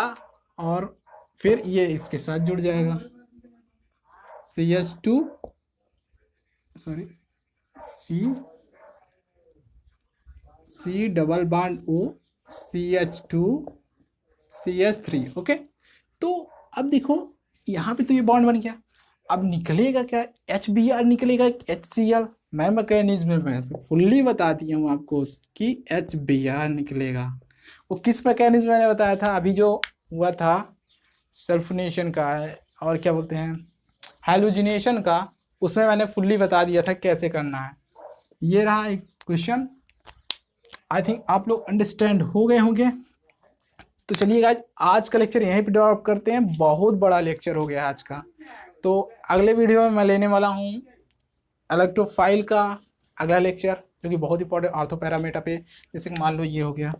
और फिर ये इसके साथ जुड़ जाएगा, CH2 sorry C double bond O CH2 CH3। Okay, तो अब देखो यहाँ पे तो ये बॉन्ड बन गया। अब निकलेगा क्या, HBr निकलेगा HCl। मैं मैकेनिज्म में फुल्ली बता दिया हूँ आपको कि HBr निकलेगा। वो किस मैकेनिज्म मैंने बताया था अभी जो हुआ था सल्फोनेशन का और क्या बोलते हैं हैलोजिनेशन का, उसमें मैंने फुल्ली बता दिया था कैसे करना है। ये रहा एक क्वेश्चन, आई थिंक आप लोग अंडरस्टैंड हो गए होंगे। तो चलिए गाइस आज का लेक्चर यहीं पे ड्रॉप करते हैं, बहुत बड़ा लेक्चर हो गया आज का। तो अगले वीडियो में मैं लेने वाला हूँ इलेक्ट्रोफाइल का अगला लेक्चर, जो कि बहुत इंपॉर्टेंट ऑर्थो पैरामीटर पे। जैसे कि मान लो ये हो गया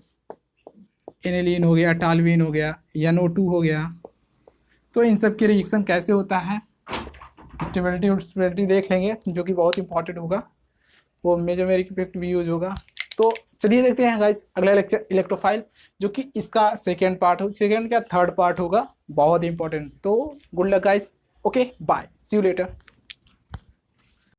एनिलीन हो गया, टालवीन हो गया, NO2 हो गया। तो इन सब की रिएक्शन कैसे होता है, स्टेबिलिटी और स्टेबिलिटी देख लेंगे, जो कि बहुत इंपॉर्टेंट होगा, वो मेजोमेरिक इफेक्ट भी यूज होगा। तो चलिए देखते हैं गाइस अगला लेक्चर इलेक्ट्रोफाइल, जो कि इसका सेकेंड पार्ट हो, सेकेंड क्या थर्ड पार्ट होगा, बहुत इंपॉर्टेंट। तो good luck guys, okay bye, see you letter.